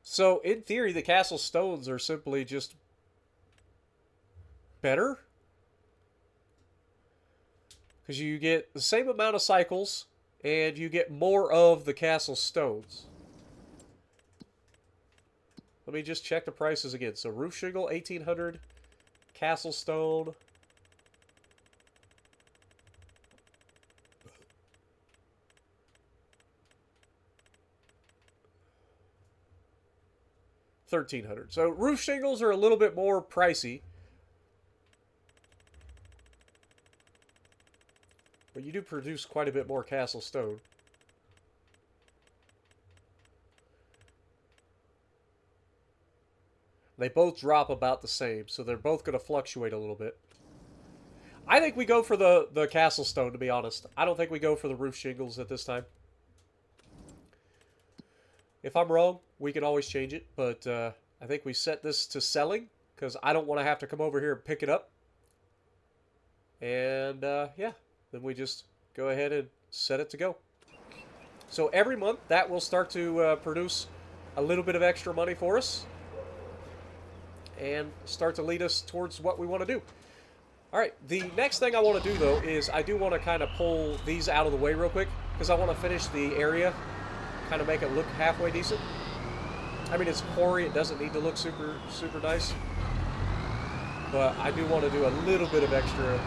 So in theory, the castle stones are simply just better, because you get the same amount of cycles and you get more of the castle stones. Let me just check the prices again. So roof shingle, 1,800. Castle stone, $1,300. So roof shingles are a little bit more pricey, but you do produce quite a bit more castle stone. They both drop about the same, so they're both going to fluctuate a little bit. I think we go for the castle stone, to be honest. I don't think we go for the roof shingles at this time. If I'm wrong, we can always change it, but I think we set this to selling because I don't want to have to come over here and pick it up. And yeah, then we just go ahead and set it to go. So every month that will start to produce a little bit of extra money for us and start to lead us towards what we want to do. All right, the next thing I want to do, though, is I do want to kind of pull these out of the way real quick because I want to finish the area, kind of make it look halfway decent. I mean, it's quarry. It doesn't need to look super, super nice. But I do want to do a little bit of extra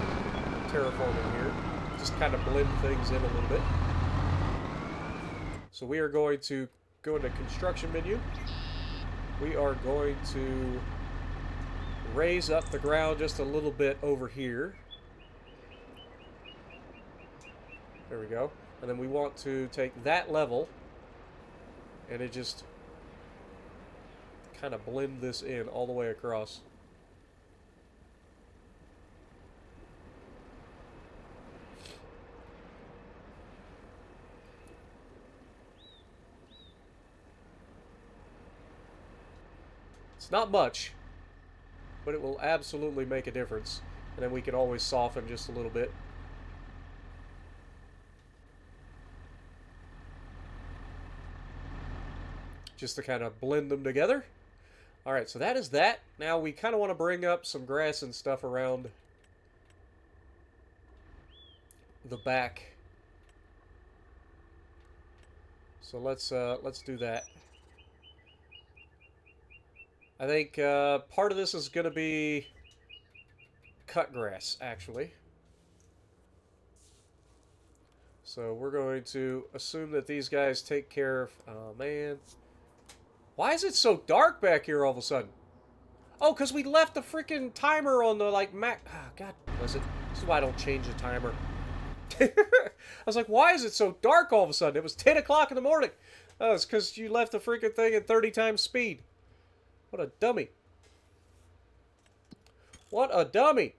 terraforming here. Just kind of blend things in a little bit. So we are going to go into construction menu. We are going to raise up the ground just a little bit over here. There we go. And then we want to take that level and it just kind of blend this in all the way across. It's not much, but it will absolutely make a difference. And then we can always soften just a little bit. Just to kind of blend them together. Alright, so that is that. Now we kind of want to bring up some grass and stuff around the back. So let's do that. I think part of this is going to be cut grass, actually. So we're going to assume that these guys take care of... Oh, man. Why is it so dark back here all of a sudden? Oh, because we left the freaking timer on the, like, Mac... Oh, God bless it. This is why I don't change the timer. I was like, why is it so dark all of a sudden? It was 10 o'clock in the morning. Oh, it's because you left the freaking thing at 30 times speed. What a dummy. What a dummy.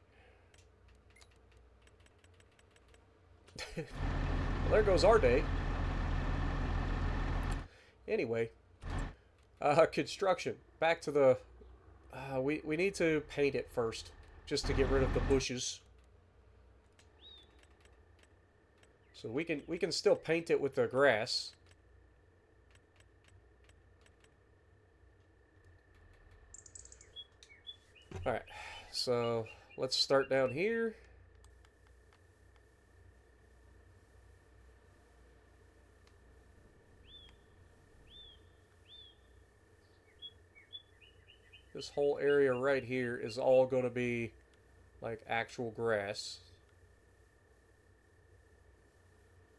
Well, there goes our day. Anyway. Construction. Back to the... we need to paint it first. Just to get rid of the bushes. So we can still paint it with the grass. Alright, so let's start down here. This whole area right here is all going to be like actual grass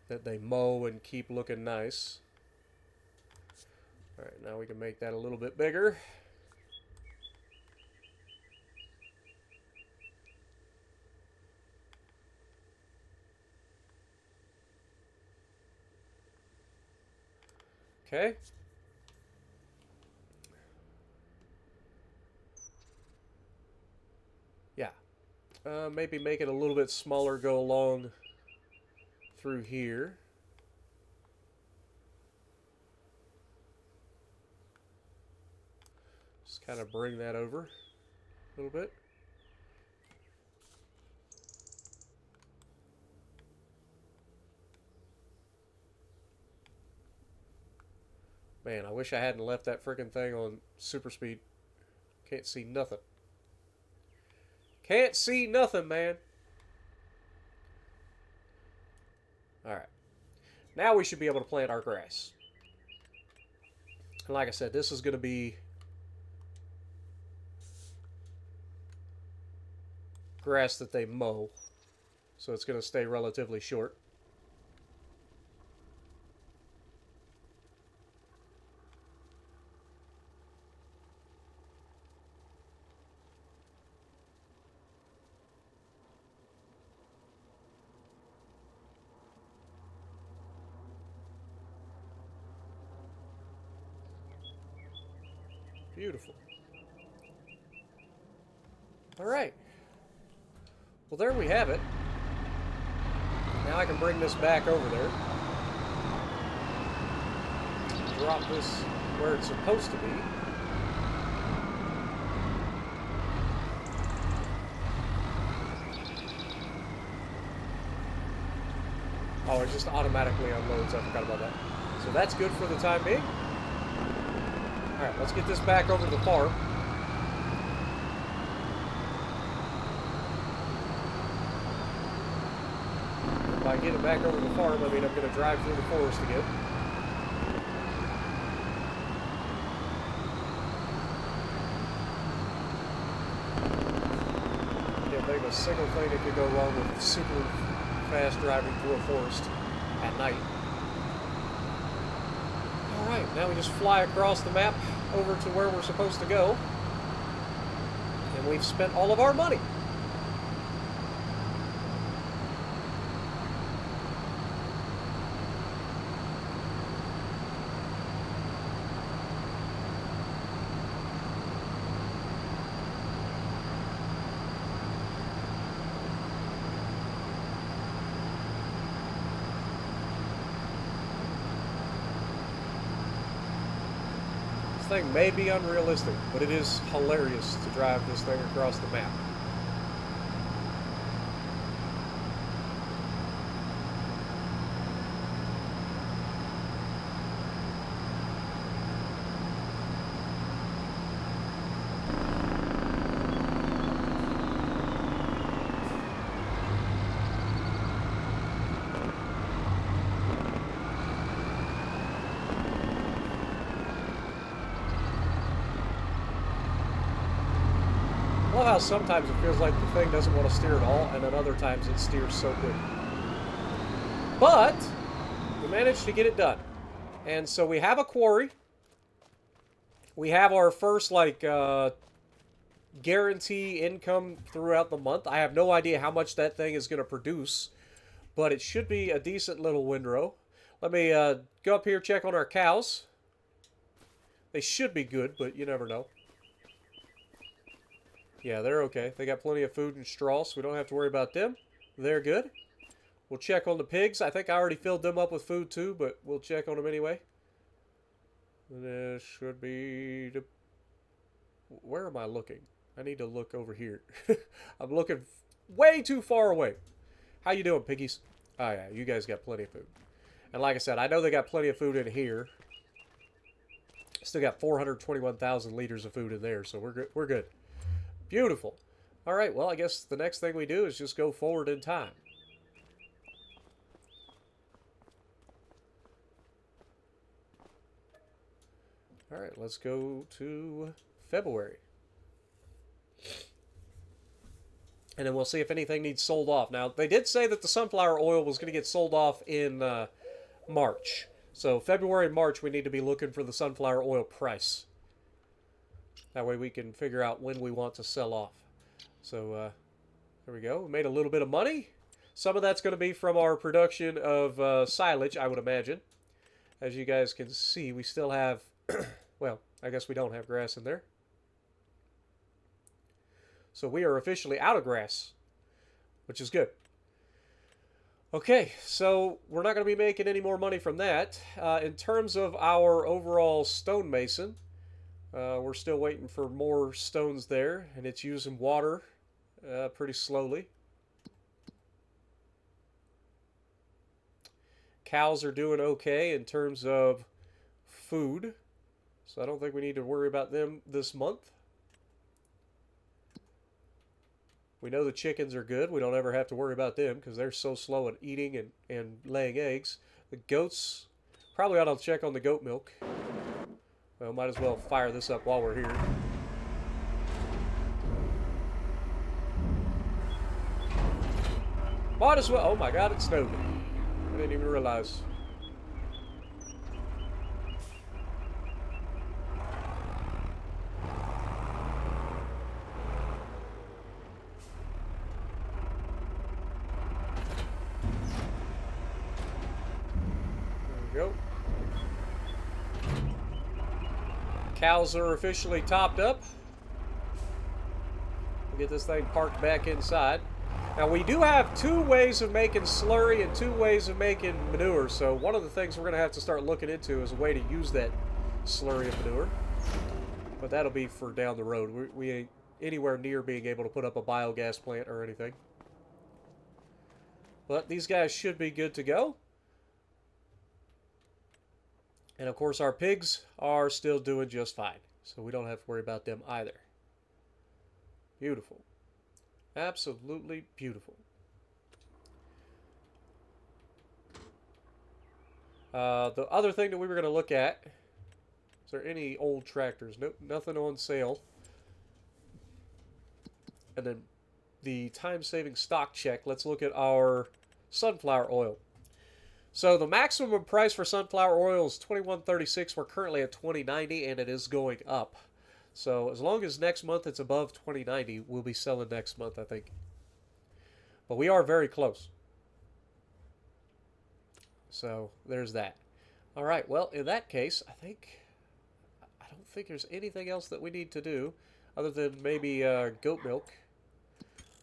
that they mow and keep looking nice. Alright, now we can make that a little bit bigger. Okay. Yeah. Maybe make it a little bit smaller, go along through here. Just kind of bring that over a little bit. Man, I wish I hadn't left that freaking thing on super speed. Can't see nothing. Can't see nothing, man. Alright. Now we should be able to plant our grass. And like I said, this is going to be grass that they mow. So it's going to stay relatively short. Beautiful. All right. Well, there we have it. Now I can bring this back over there. Drop this where it's supposed to be. Oh, it just automatically unloads. I forgot about that. So that's good for the time being. Alright, let's get this back over to the farm. By getting it back over to the farm, I mean I'm going to drive through the forest again. Can't think of a single thing that could go wrong with super fast driving through a forest at night. Alright, now we just fly across the map over to where we're supposed to go. And we've spent all of our money. This thing may be unrealistic, but it is hilarious to drive this thing across the map. I love how sometimes it feels like the thing doesn't want to steer at all, and then other times it steers so quick. But we managed to get it done. And so we have a quarry. We have our first, like, guarantee income throughout the month. I have no idea how much that thing is going to produce, but it should be a decent little windrow. Let me go up here, check on our cows. They should be good, but you never know. Yeah, they're okay. They got plenty of food and straw, so we don't have to worry about them. They're good. We'll check on the pigs. I think I already filled them up with food too, but we'll check on them anyway. This should be... Where am I looking? I need to look over here. I'm looking way too far away. How you doing, piggies? Oh, yeah, you guys got plenty of food. And like I said, I know they got plenty of food in here. Still got 421,000 liters of food in there, so we're good. We're good. Beautiful. All right, well, I guess the next thing we do is just go forward in time. All right, let's go to February. And then we'll see if anything needs sold off. Now, they did say that the sunflower oil was going to get sold off in March. So February and March, we need to be looking for the sunflower oil price. That way we can figure out when we want to sell off. So there we go. We made a little bit of money. Some of that's going to be from our production of silage, I would imagine. As you guys can see, we still have... well, I guess we don't have grass in there. So we are officially out of grass, which is good. Okay, so we're not going to be making any more money from that. In terms of our overall stonemason, we're still waiting for more stones there, and it's using water pretty slowly. Cows are doing okay in terms of food, so I don't think we need to worry about them this month. We know the chickens are good. We don't ever have to worry about them because they're so slow at eating and laying eggs. The goats, probably ought to check on the goat milk. Well, might as well fire this up while we're here. Might as well. Oh my God, it snowed. I didn't even realize. There we go. Cows are officially topped up. We'll get this thing parked back inside. Now we do have 2 ways of making slurry and 2 ways of making manure, so one of the things we're going to have to start looking into is a way to use that slurry and manure. But that'll be for down the road. We ain't anywhere near being able to put up a biogas plant or anything. But these guys should be good to go. And of course our pigs are still doing just fine, so we don't have to worry about them either. Beautiful. Absolutely beautiful. The other thing that we were going to look at, is there any old tractors? Nope, nothing on sale. And then the time-saving stock check. Let's look at our sunflower oil. So the maximum price for sunflower oil is $21.36. We're currently at $20.90, and it is going up. So as long as next month it's above $20.90, we'll be selling next month, I think. But we are very close. So there's that. All right, well, in that case, I don't think there's anything else that we need to do other than maybe goat milk.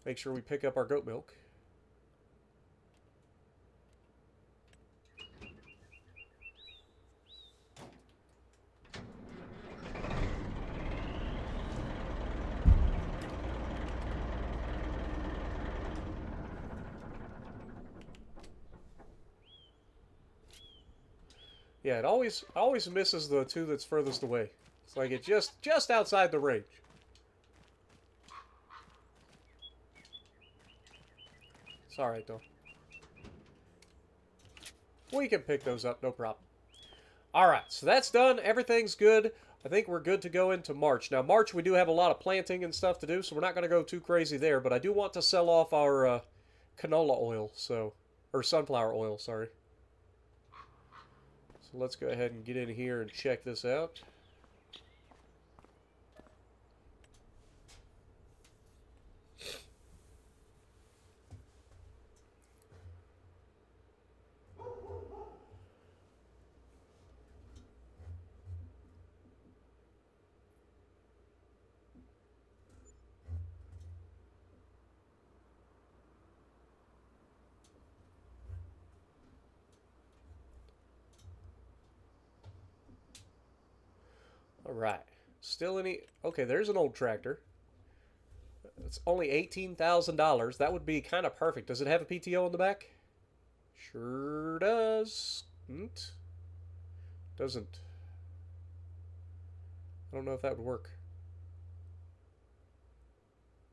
Make sure we pick up our goat milk. Yeah, it always misses the 2 that's furthest away. It's like it's just outside the range. It's alright though. We can pick those up, no problem. Alright, so that's done. Everything's good. I think we're good to go into March. Now, March, we do have a lot of planting and stuff to do, so we're not going to go too crazy there, but I do want to sell off our canola oil, or sunflower oil, sorry. So let's go ahead and get in here and check this out. All right. Still any... Okay, there's an old tractor. It's only $18,000. That would be kind of perfect. Does it have a PTO on the back? Sure does. Doesn't. I don't know if that would work.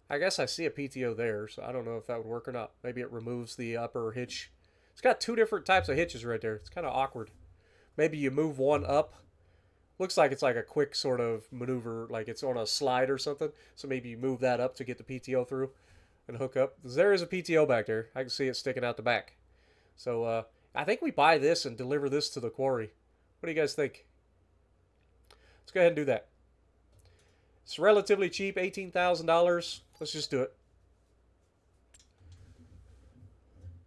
I guess I see a PTO there, so I don't know if that would work or not. Maybe it removes the upper hitch. It's got 2 different types of hitches right there. It's kind of awkward. Maybe you move one up. Looks like it's like a quick sort of maneuver, like it's on a slide or something. So maybe you move that up to get the PTO through and hook up. There is a PTO back there. I can see it sticking out the back. So I think we buy this and deliver this to the quarry. What do you guys think? Let's go ahead and do that. It's relatively cheap, $18,000. Let's just do it.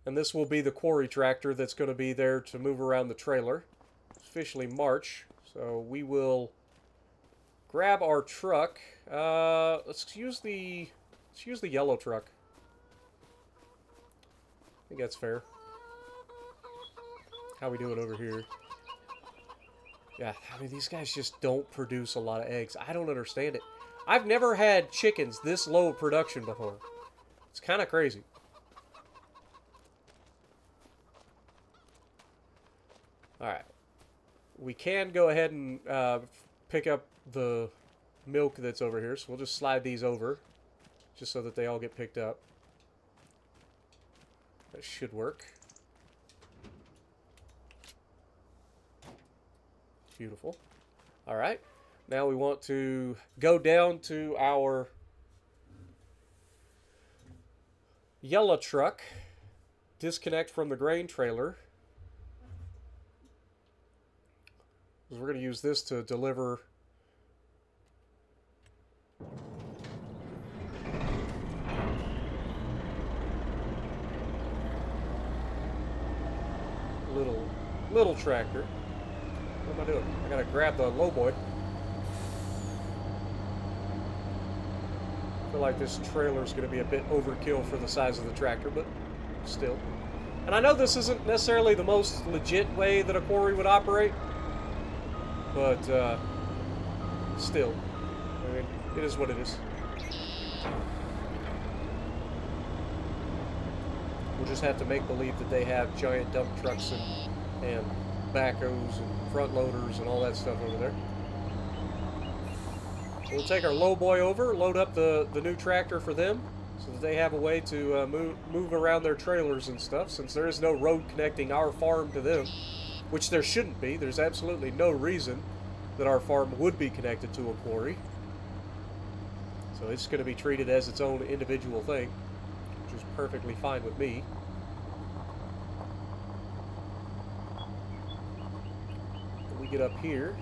And this will be the quarry tractor that's going to be there to move around the trailer. It's officially March, so we will grab our truck. Let's use the yellow truck. I think that's fair. How we doing over here? Yeah, I mean, these guys just don't produce a lot of eggs. I don't understand it. I've never had chickens this low production before. It's kind of crazy. Alright. We can go ahead and pick up the milk that's over here. So we'll just slide these over. Just so that they all get picked up. That should work. Beautiful. Alright. Now we want to go down to our yellow truck. Disconnect from the grain trailer. We're going to use this to deliver little tractor. What am I doing? I gotta grab the low boy. feel like this trailer is going to be a bit overkill for the size of the tractor, but still. And I know this isn't necessarily the most legit way that a quarry would operate, but still, I mean, it is what it is. We'll just have to make believe that they have giant dump trucks and backhoes and front loaders and all that stuff over there. So we'll take our low boy over, load up the new tractor for them, so that they have a way to move around their trailers and stuff, since there is no road connecting our farm to them, which there shouldn't be. There's absolutely no reason that our farm would be connected to a quarry. So it's going to be treated as its own individual thing, which is perfectly fine with me. When we get up here,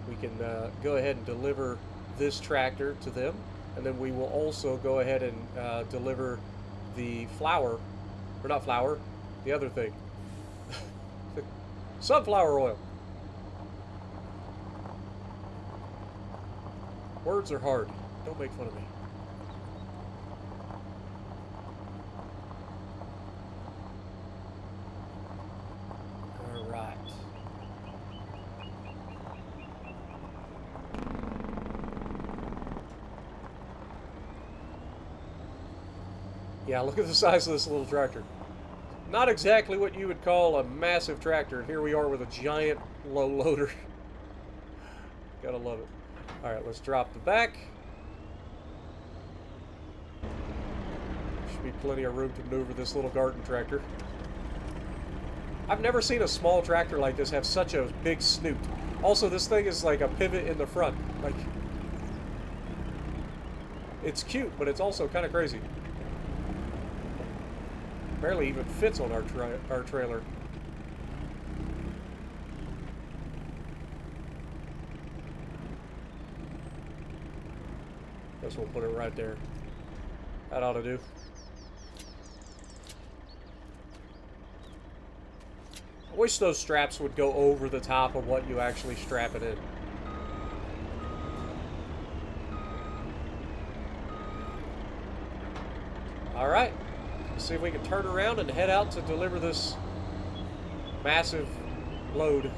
we can go ahead and deliver this tractor to them, and then we will also go ahead and deliver the flour, or not flour, the other thing, the sunflower oil. Words are hard. Don't make fun of me. All right. Yeah, look at the size of this little tractor. Not exactly what you would call a massive tractor. And here we are with a giant low loader. Gotta love it. Alright, let's drop the back. Should be plenty of room to maneuver this little garden tractor. I've never seen a small tractor like this have such a big snoot. Also, this thing is like a pivot in the front. Like, it's cute, but it's also kind of crazy. Barely even fits on our trailer. Guess we'll put it right there. That ought to do. I wish those straps would go over the top of what you actually strap it in. Alright. Let's see if we can turn around and head out to deliver this massive load.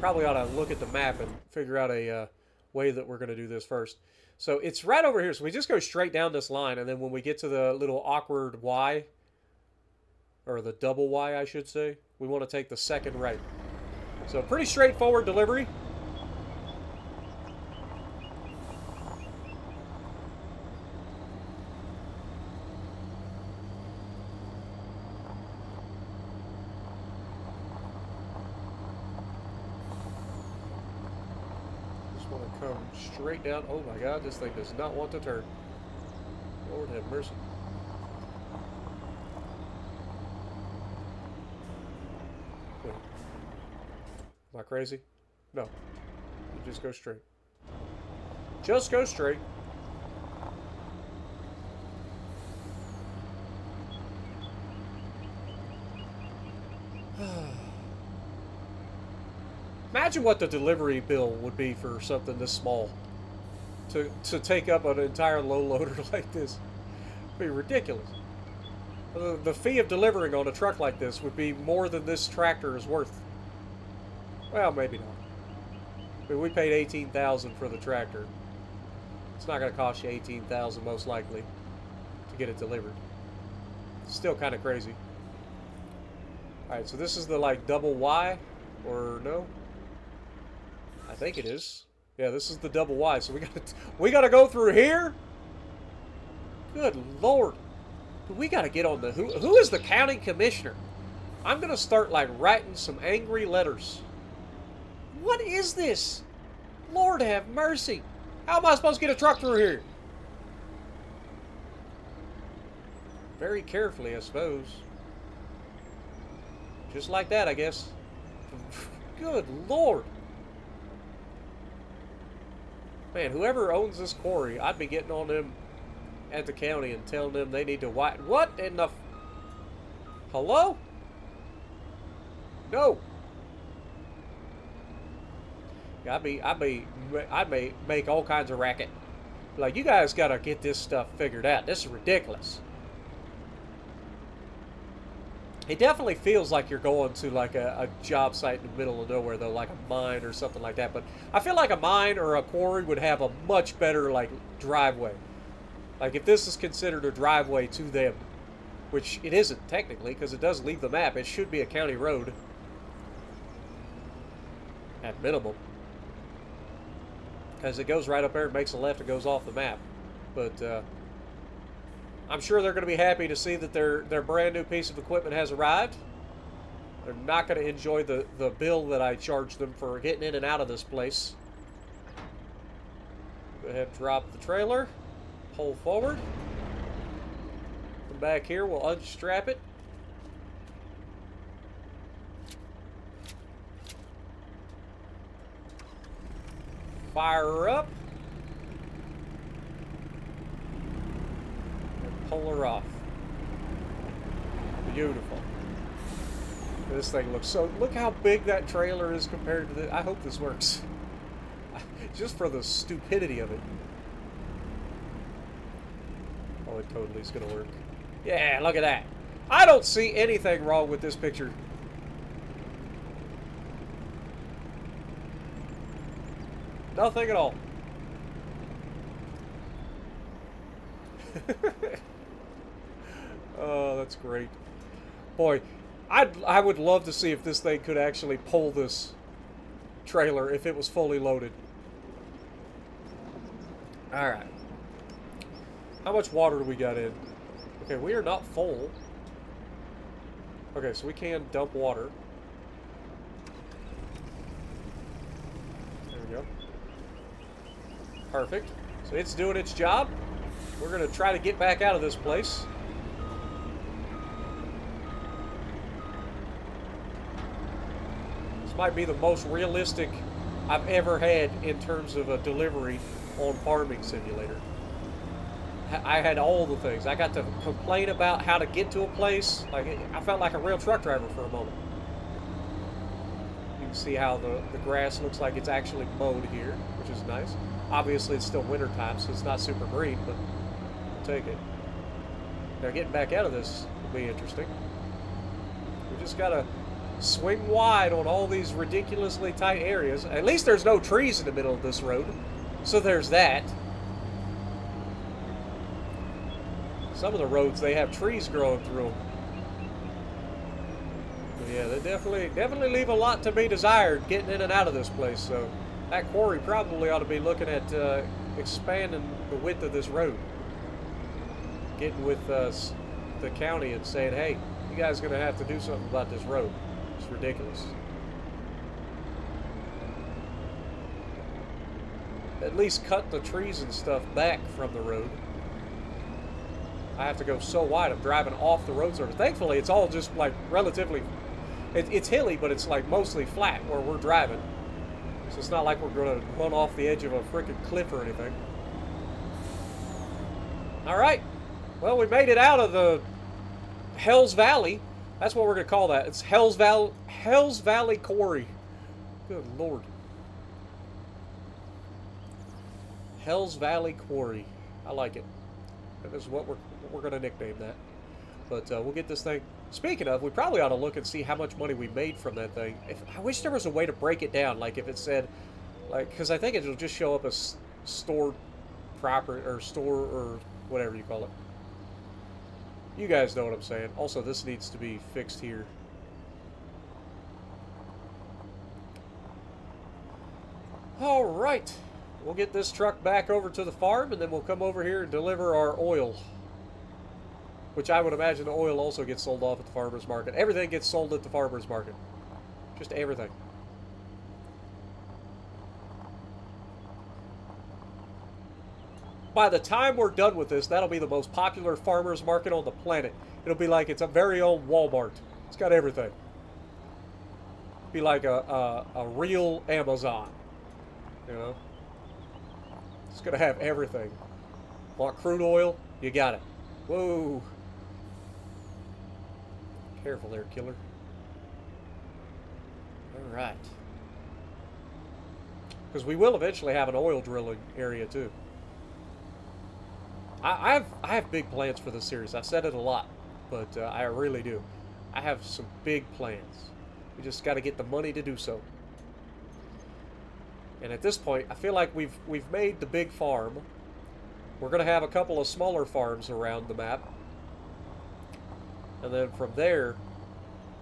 Probably ought to look at the map and figure out a way that we're going to do this first. So it's right over here. So we just go straight down this line, and then when we get to the little awkward Y, or the double Y, I should say, we want to take the second right. So pretty straightforward delivery. Come straight down. Oh my God, this thing does not want to turn. Lord have mercy. Wait. Am I crazy? No. You just go straight. Just go straight. Imagine what the delivery bill would be for something this small. To take up an entire low loader like this. It'd be ridiculous. The fee of delivering on a truck like this would be more than this tractor is worth. Well, maybe not. I mean, we paid $18,000 for the tractor. It's not going to cost you $18,000 most likely to get it delivered. It's still kind of crazy. Alright, so this is the like double Y, or no? I think it is. Yeah, this is the double Y. So we gotta go through here. Good Lord, we gotta get on the who is the county commissioner? I'm gonna start like writing some angry letters. What is this? Lord have mercy! How am I supposed to get a truck through here? Very carefully, I suppose. Just like that, I guess. Good Lord. Man, whoever owns this quarry, I'd be getting on them at the county and telling them they need to widen. What in the... Hello? No. I may make all kinds of racket. Like, you guys gotta get this stuff figured out. This is ridiculous. It definitely feels like you're going to like a job site in the middle of nowhere, though, like a mine or something like that. But I feel like a mine or a quarry would have a much better like driveway. Like if this is considered a driveway to them, which it isn't technically because it does leave the map. It should be a county road at minimum, because it goes right up there and makes a left and goes off the map. But I'm sure they're going to be happy to see that their brand new piece of equipment has arrived. They're not going to enjoy the bill that I charged them for getting in and out of this place. Go ahead and drop the trailer. Pull forward. Come back here. We'll unstrap it. Fire her up. And pull her off. Beautiful. This thing looks so... Look how big that trailer is compared to the... I hope this works. Just for the stupidity of it. Oh, it totally is going to work. Yeah, look at that. I don't see anything wrong with this picture. Nothing at all. Oh, that's great. Boy, I would love to see if this thing could actually pull this trailer if it was fully loaded. Alright. How much water do we got in? Okay, we are not full. Okay, so we can dump water. There we go. Perfect. So it's doing its job. We're going to try to get back out of this place. This might be the most realistic I've ever had in terms of a delivery on Farming Simulator. I had all the things. I got to complain about how to get to a place. Like, I felt like a real truck driver for a moment. You can see how the grass looks like it's actually mowed here, which is nice. Obviously, it's still winter time, so it's not super green, but we'll take it. Now, getting back out of this will be interesting. We just got to swing wide on all these ridiculously tight areas. At least there's no trees in the middle of this road, so there's that. Some of the roads, they have trees growing through them. But yeah, they definitely leave a lot to be desired getting in and out of this place. So that quarry probably ought to be looking at expanding the width of this road. Getting with the county and saying, hey, you guys are going to have to do something about this road. It's ridiculous. At least cut the trees and stuff back from the road. I have to go so wide, I'm driving off the road surface. Thankfully, it's all just like relatively, it's hilly, but it's like mostly flat where we're driving. So it's not like we're going to run off the edge of a freaking cliff or anything. All right. Well, we made it out of the Hell's Valley. That's what we're going to call that. It's Hell's Valley Quarry. Good Lord. Hell's Valley Quarry. I like it. That is what we're going to nickname that. But we'll get this thing. Speaking of, we probably ought to look and see how much money we made from that thing. I wish there was a way to break it down, like if it said, like, because I think it'll just show up as stored property or store or whatever you call it. You guys know what I'm saying. Also, this needs to be fixed here. All right. We'll get this truck back over to the farm, and then we'll come over here and deliver our oil. Which I would imagine the oil also gets sold off at the farmer's market. Everything gets sold at the farmer's market. Just everything. By the time we're done with this, that'll be the most popular farmer's market on the planet. It'll be like it's a very own Walmart. It's got everything. Be like a real Amazon. You know? It's going to have everything. Want crude oil? You got it. Whoa. Careful there, killer. All right. Because we will eventually have an oil drilling area too. I have big plans for this series. I've said it a lot, but I really do. I have some big plans. We just got to get the money to do so. And at this point, I feel like we've made the big farm. We're going to have a couple of smaller farms around the map. And then from there,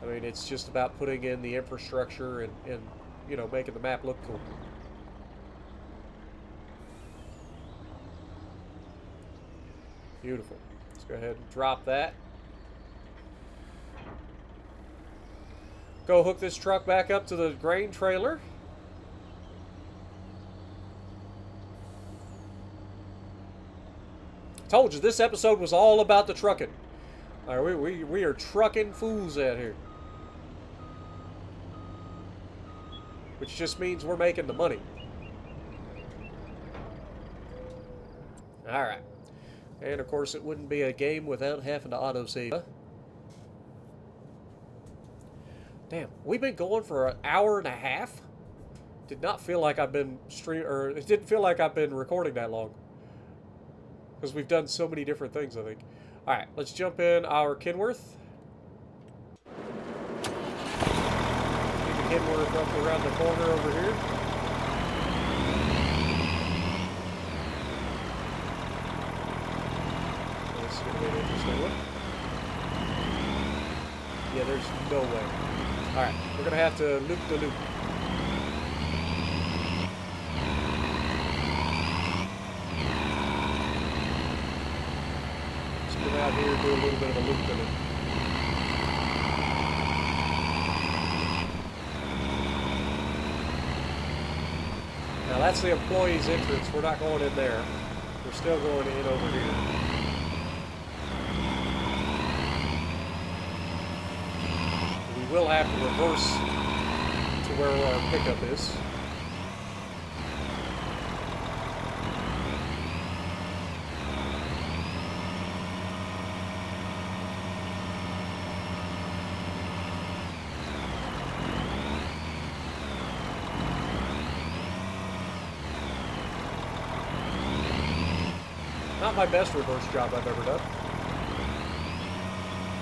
I mean, it's just about putting in the infrastructure and you know, making the map look cool. Beautiful. Let's go ahead and drop that. Go hook this truck back up to the grain trailer. Told you, this episode was all about the trucking. All right, we are trucking fools out here. Which just means we're making the money. Alright. And of course it wouldn't be a game without having to autosave. Damn, we've been going for an hour and a half? Did not feel like I've been it didn't feel like I've been recording that long. Because we've done so many different things, I think. Alright, let's jump in our Kenworth. Kenworth up around the corner over here. This is going to be an interesting one. Yeah, there's no way. Alright, we're going to have to loop the loop. Let's come out here and do a little bit of a loop the loop. Now that's the employee's entrance. We're not going in there. We're still going in over here. We will have to reverse to where our pickup is. Not my best reverse job I've ever done.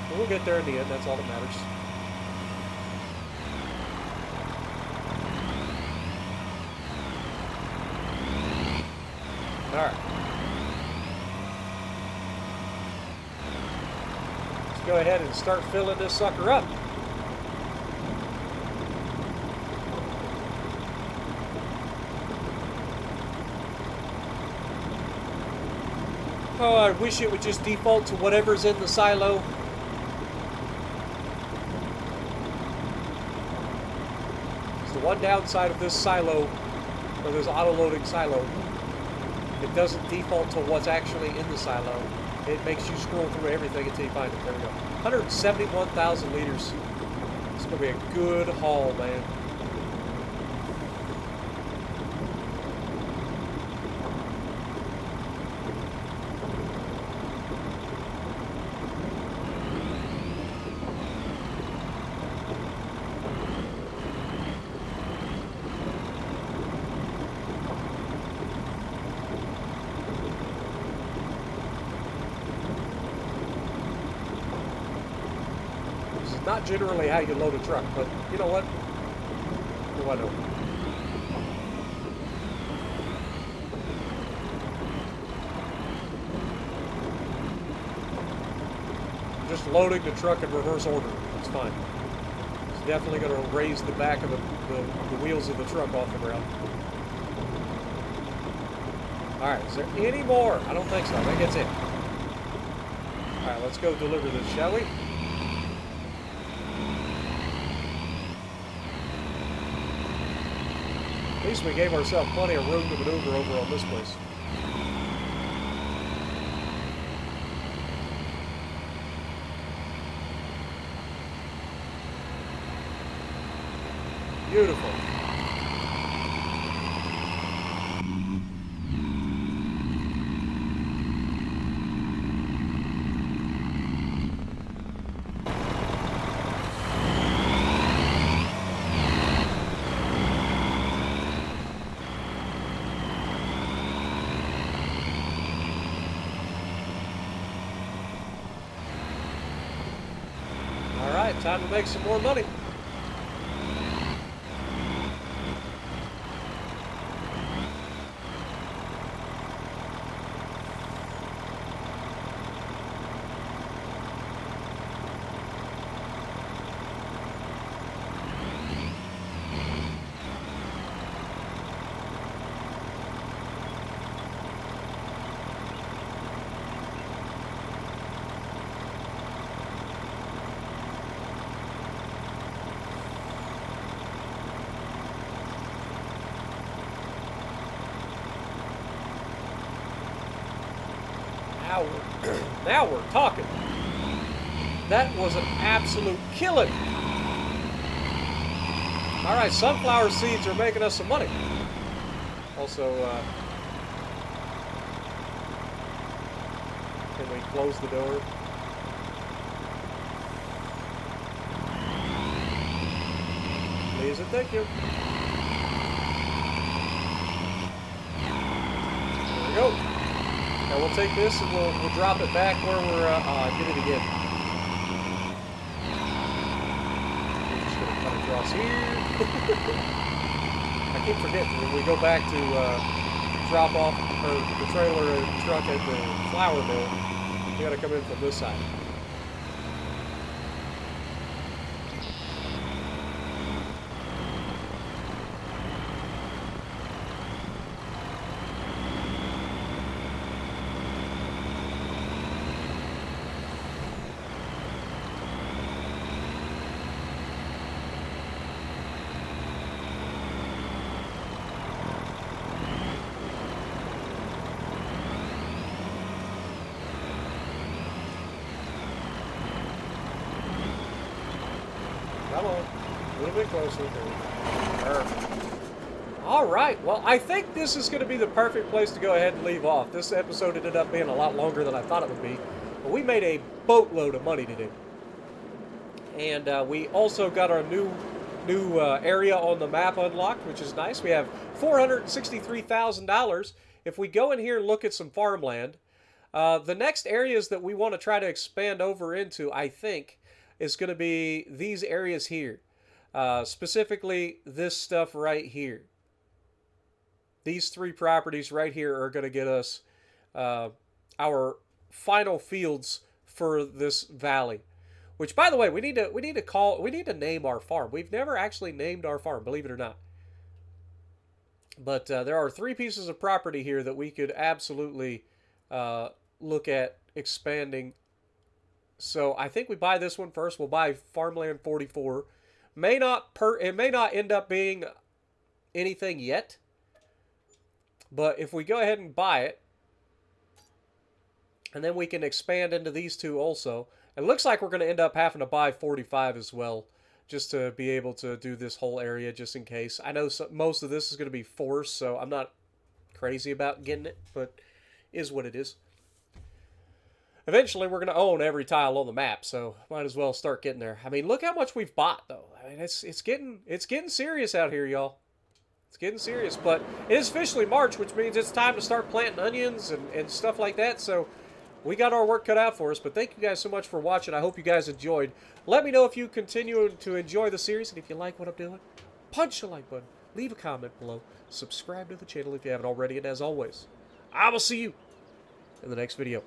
But we'll get there in the end, that's all that matters. Alright. Let's go ahead and start filling this sucker up. Oh, I wish it would just default to whatever's in the silo. It's the one downside of this silo, or this auto-loading silo. It doesn't default to what's actually in the silo. It makes you scroll through everything until you find it. There we go. 171,000 liters. It's going to be a good haul, man. Not generally how you load a truck, but you know what? What do I know? Just loading the truck in reverse order. It's fine. It's definitely going to raise the back of the wheels of the truck off the ground. Alright, is there any more? I don't think so. I think that's it. Alright, let's go deliver this, shall we? At least we gave ourselves plenty of room to maneuver over on this place. Beautiful. time to make some more money. Now we're talking. That was an absolute killing. All right, sunflower seeds are making us some money. Also, can we close the door? Please and thank you. There we go. Now we'll take this and we'll drop it back where we're, I did it again. We're just going to cut across here. I keep forgetting, when we go back to drop off the trailer and truck at the flour mill, we got to come in from this side. Come on, a little bit closer. Perfect. All right, well, I think this is going to be the perfect place to go ahead and leave off. This episode ended up being a lot longer than I thought it would be, but we made a boatload of money today. And we also got our new area on the map unlocked, which is nice. We have $463,000. If we go in here and look at some farmland, the next areas that we want to try to expand over into, I think, is going to be these areas here. Specifically, this stuff right here. These three properties right here are going to get us our final fields for this valley. Which, by the way, we need to name our farm. We've never actually named our farm, believe it or not. But there are three pieces of property here that we could absolutely look at expanding. So I think we buy this one first. We'll buy Farmland 44. It may not end up being anything yet. But if we go ahead and buy it, and then we can expand into these two also. It looks like we're going to end up having to buy 45 as well, just to be able to do this whole area just in case. I know most of this is going to be forced, so I'm not crazy about getting it, but is what it is. Eventually, we're going to own every tile on the map, so might as well start getting there. I mean, look how much we've bought, though. I mean, it's getting serious out here, y'all. It's getting serious, but it is officially March, which means it's time to start planting onions and stuff like that, so we got our work cut out for us. But thank you guys so much for watching. I hope you guys enjoyed. Let me know if you continue to enjoy the series, and if you like what I'm doing, punch the like button, leave a comment below, subscribe to the channel if you haven't already, and as always, I will see you in the next video.